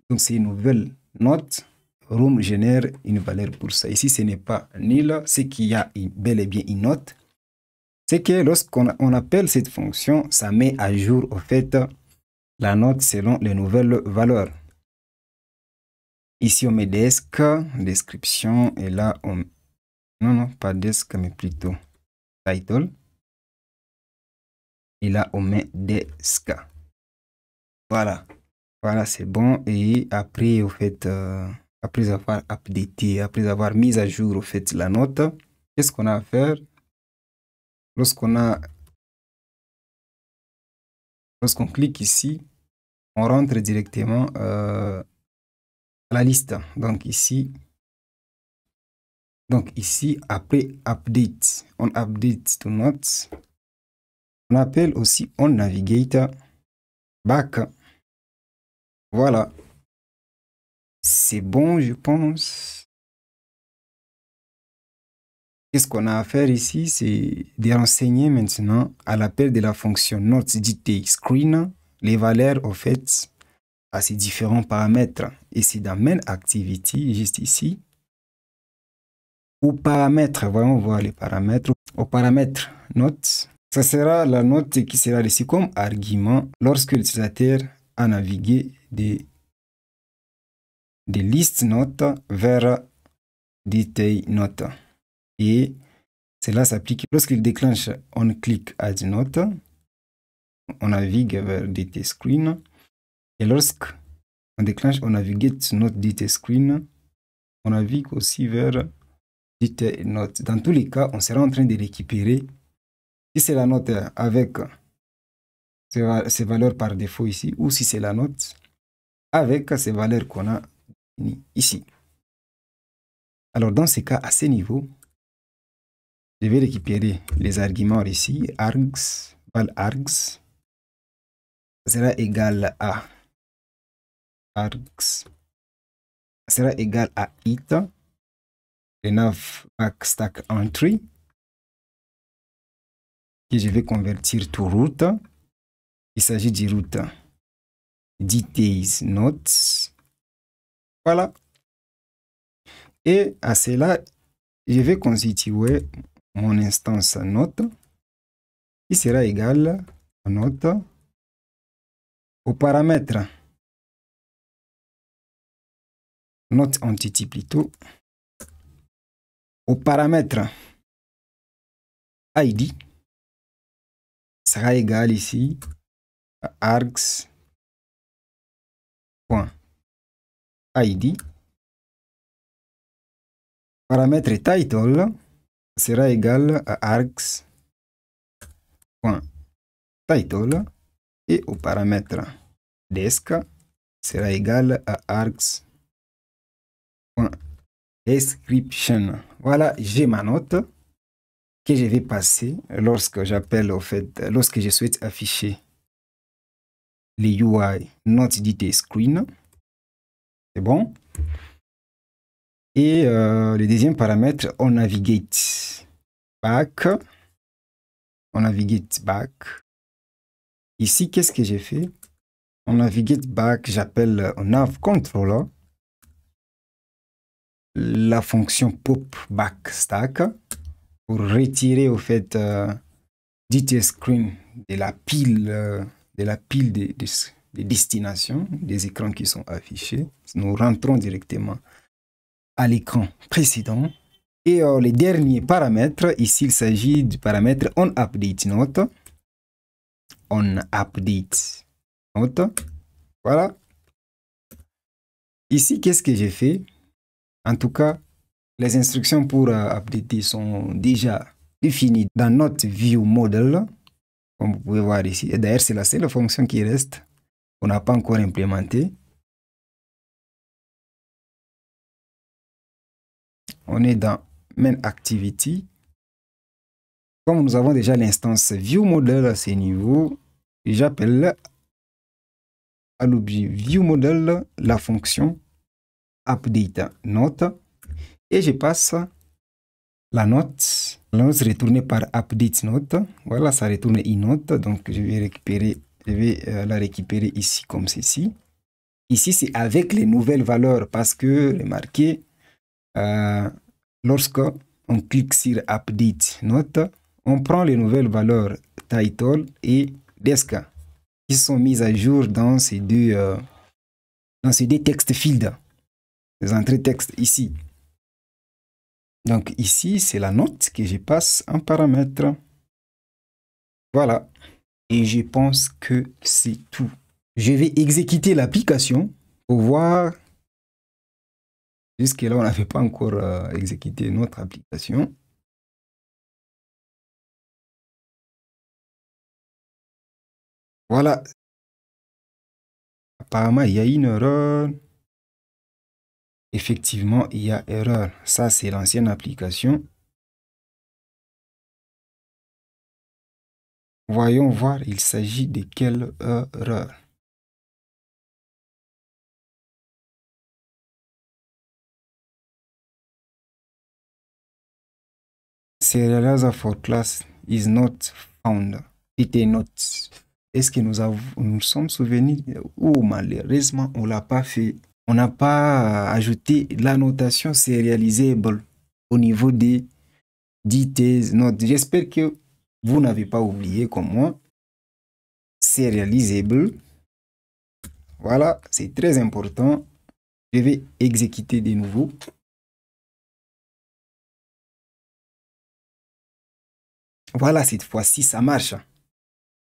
donc c'est une nouvelle note. Room génère une valeur pour ça. Et si ce n'est pas nil, c'est qu'il y a bel et bien une note. C'est que lorsqu'on appelle cette fonction, ça met à jour au fait la note selon les nouvelles valeurs. Ici, on met desk, description, et là, on... Non, pas desk, mais plutôt title. Et là, on met desk. Voilà. Voilà, c'est bon. Et après, au fait, après avoir updaté, après avoir mis à jour, au fait, la note, qu'est-ce qu'on a à faire? Lorsqu'on clique ici, on rentre directement à la liste. Donc ici, après update, on update to notes. On appelle aussi on navigate back. Voilà. C'est bon, je pense. Qu'est-ce qu'on a à faire ici? C'est de renseigner maintenant à l'appel de la fonction notes.screen les valeurs au fait à ces différents paramètres. Et c'est dans main activity, juste ici. Aux paramètres, voyons voir les paramètres. Au paramètre notes, ça sera la note qui sera ici comme argument lorsque l'utilisateur a navigué des listes notes vers detail notes. Et cela s'applique lorsqu'il déclenche on click add note, on navigue vers detail screen. Et lorsqu'on déclenche on navigate note detail screen, on navigue aussi vers dite note. Dans tous les cas, on sera en train de récupérer, si c'est la note avec ces valeurs par défaut ici, ou si c'est la note avec ces valeurs qu'on a ici. Alors, dans ce cas, à ce niveau, je vais récupérer les arguments ici, args, val args, sera égal à args, sera égal à it, le nav backstack entry, que je vais convertir to root. Il s'agit du root details notes. Voilà. Et à cela, je vais constituer mon instance note qui sera égale à note au paramètre note entity plutôt au paramètre id sera égal ici à args.id. Paramètre title sera égal à args.title et au paramètre desk sera égal à args.description. Voilà, j'ai ma note que je vais passer lorsque j'appelle au fait, lorsque je souhaite afficher les UI Note Detail Screen. C'est bon. Et le deuxième paramètre, on navigate back. On navigate back. Ici, qu'est-ce que j'ai fait? On navigate back, j'appelle nav controller la fonction pop backstack pour retirer au fait detail screen de la pile des destinations, des écrans qui sont affichés. Nous rentrons directement à l'écran précédent. Et les derniers paramètres, ici il s'agit du paramètre onUpdateNote. onUpdateNote. Voilà. Ici, qu'est-ce que j'ai fait? En tout cas, les instructions pour updater sont déjà définies dans notre viewModel, comme vous pouvez voir ici. Et d'ailleurs, c'est la seule fonction qui reste, qu'on n'a pas encore implémentée. On est dans Main Activity. Comme nous avons déjà l'instance viewModel à ce niveau, j'appelle à l'objet viewModel la fonction UpdateNote et je passe la note retournée par UpdateNote. Voilà, ça retourne une note, donc je vais la récupérer ici comme ceci. Ici, c'est avec les nouvelles valeurs parce que, remarquez, lorsque on clique sur UpdateNote, on prend les nouvelles valeurs title et desk qui sont mises à jour dans ces deux text fields, les entrées texte ici. Donc ici, c'est la note que je passe en paramètre. Voilà. Et je pense que c'est tout. Je vais exécuter l'application pour voir. Jusque-là, on n'avait pas encore exécuté notre application. Voilà. Apparemment, il y a une erreur. Effectivement, il y a erreur. Ça, c'est l'ancienne application. Voyons voir, il s'agit de quelle erreur. Serializer for class is not found. C'était note. Est-ce que nous sommes souvenus? Oh, malheureusement, on ne l'a pas fait. On n'a pas ajouté la notation serializable au niveau des details notes. J'espère que vous n'avez pas oublié comme moi. Serializable. Voilà, c'est très important. Je vais exécuter de nouveau. Voilà, cette fois-ci, ça marche.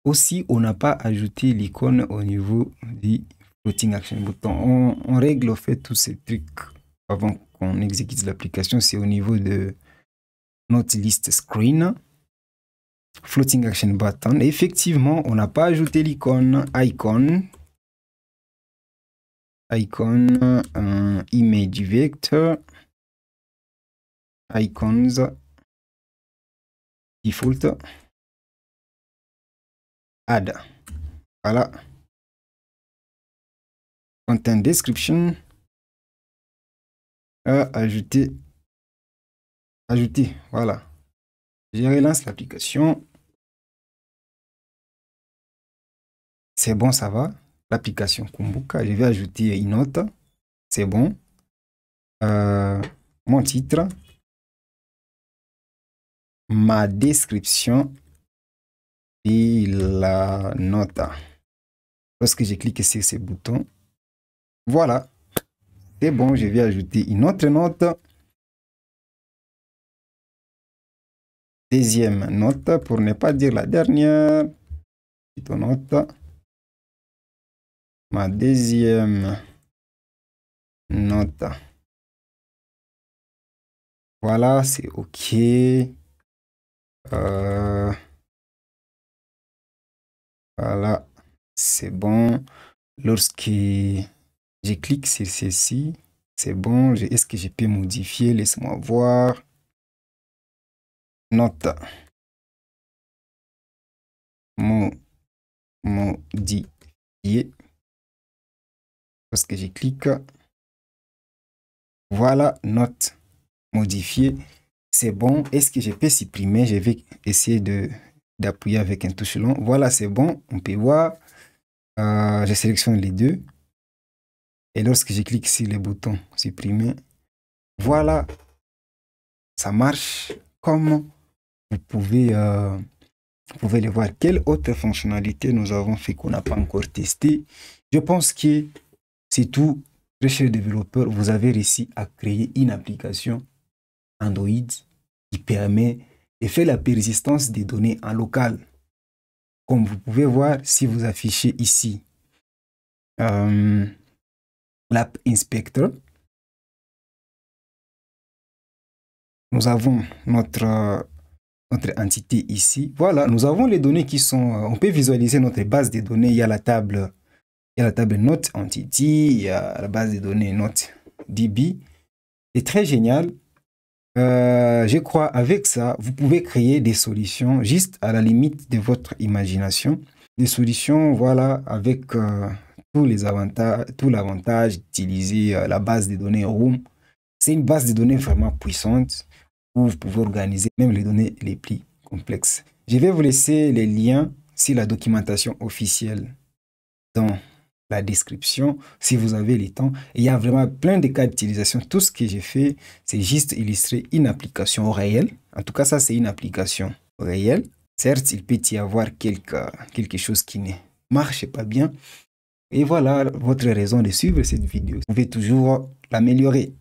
Aussi, on n'a pas ajouté l'icône au niveau du floating action button. On règle au fait tous ces trucs avant qu'on exécute l'application, c'est au niveau de notre liste screen. Floating Action Button. Effectivement, on n'a pas ajouté l'icône icon, image vector, icons, default, add. Voilà. Content description. Ajouter. Voilà. Je relance l'application. C'est bon, ça va. L'application Kumbuka. Je vais ajouter une note. C'est bon. Mon titre. Ma description. Et la note. Lorsque je clique sur ce bouton. Voilà. C'est bon. Je vais ajouter une autre note. Deuxième note, pour ne pas dire la dernière. Petite note. Ma deuxième note. Voilà, c'est OK. Voilà, c'est bon. Lorsque je clique sur ceci, c'est bon. Est-ce que je peux modifier? Laisse-moi voir. Note. Modifier. Lorsque je clique. Voilà, note modifier. C'est bon. Est-ce que je peux supprimer? Je vais essayer d'appuyer avec un touche long. Voilà, c'est bon. On peut voir. Je sélectionne les deux. Et lorsque je clique sur le bouton supprimer, voilà, ça marche comme vous pouvez le voir. Quelle autre fonctionnalité nous avons fait qu'on n'a pas encore testé? Je pense que c'est tout. Très chers développeurs, vous avez réussi à créer une application Android qui permet de faire la persistance des données en local. Comme vous pouvez voir, si vous affichez ici l'App Inspector, nous avons notre entité ici. Voilà, nous avons les données qui sont... on peut visualiser notre base de données. Il y a la table Note Entity, il y a la base de données Note DB. C'est très génial. Je crois avec ça, vous pouvez créer des solutions juste à la limite de votre imagination. Des solutions, voilà, avec tout l'avantage d'utiliser la base de données Room. C'est une base de données vraiment puissante où vous pouvez organiser même les données les plus complexes. Je vais vous laisser les liens sur la documentation officielle dans la description si vous avez le temps. Il y a vraiment plein de cas d'utilisation. Tout ce que j'ai fait, c'est juste illustrer une application réelle. En tout cas, ça, c'est une application réelle. Certes, il peut y avoir quelque chose qui ne marche pas bien. Et voilà votre raison de suivre cette vidéo. Vous pouvez toujours l'améliorer.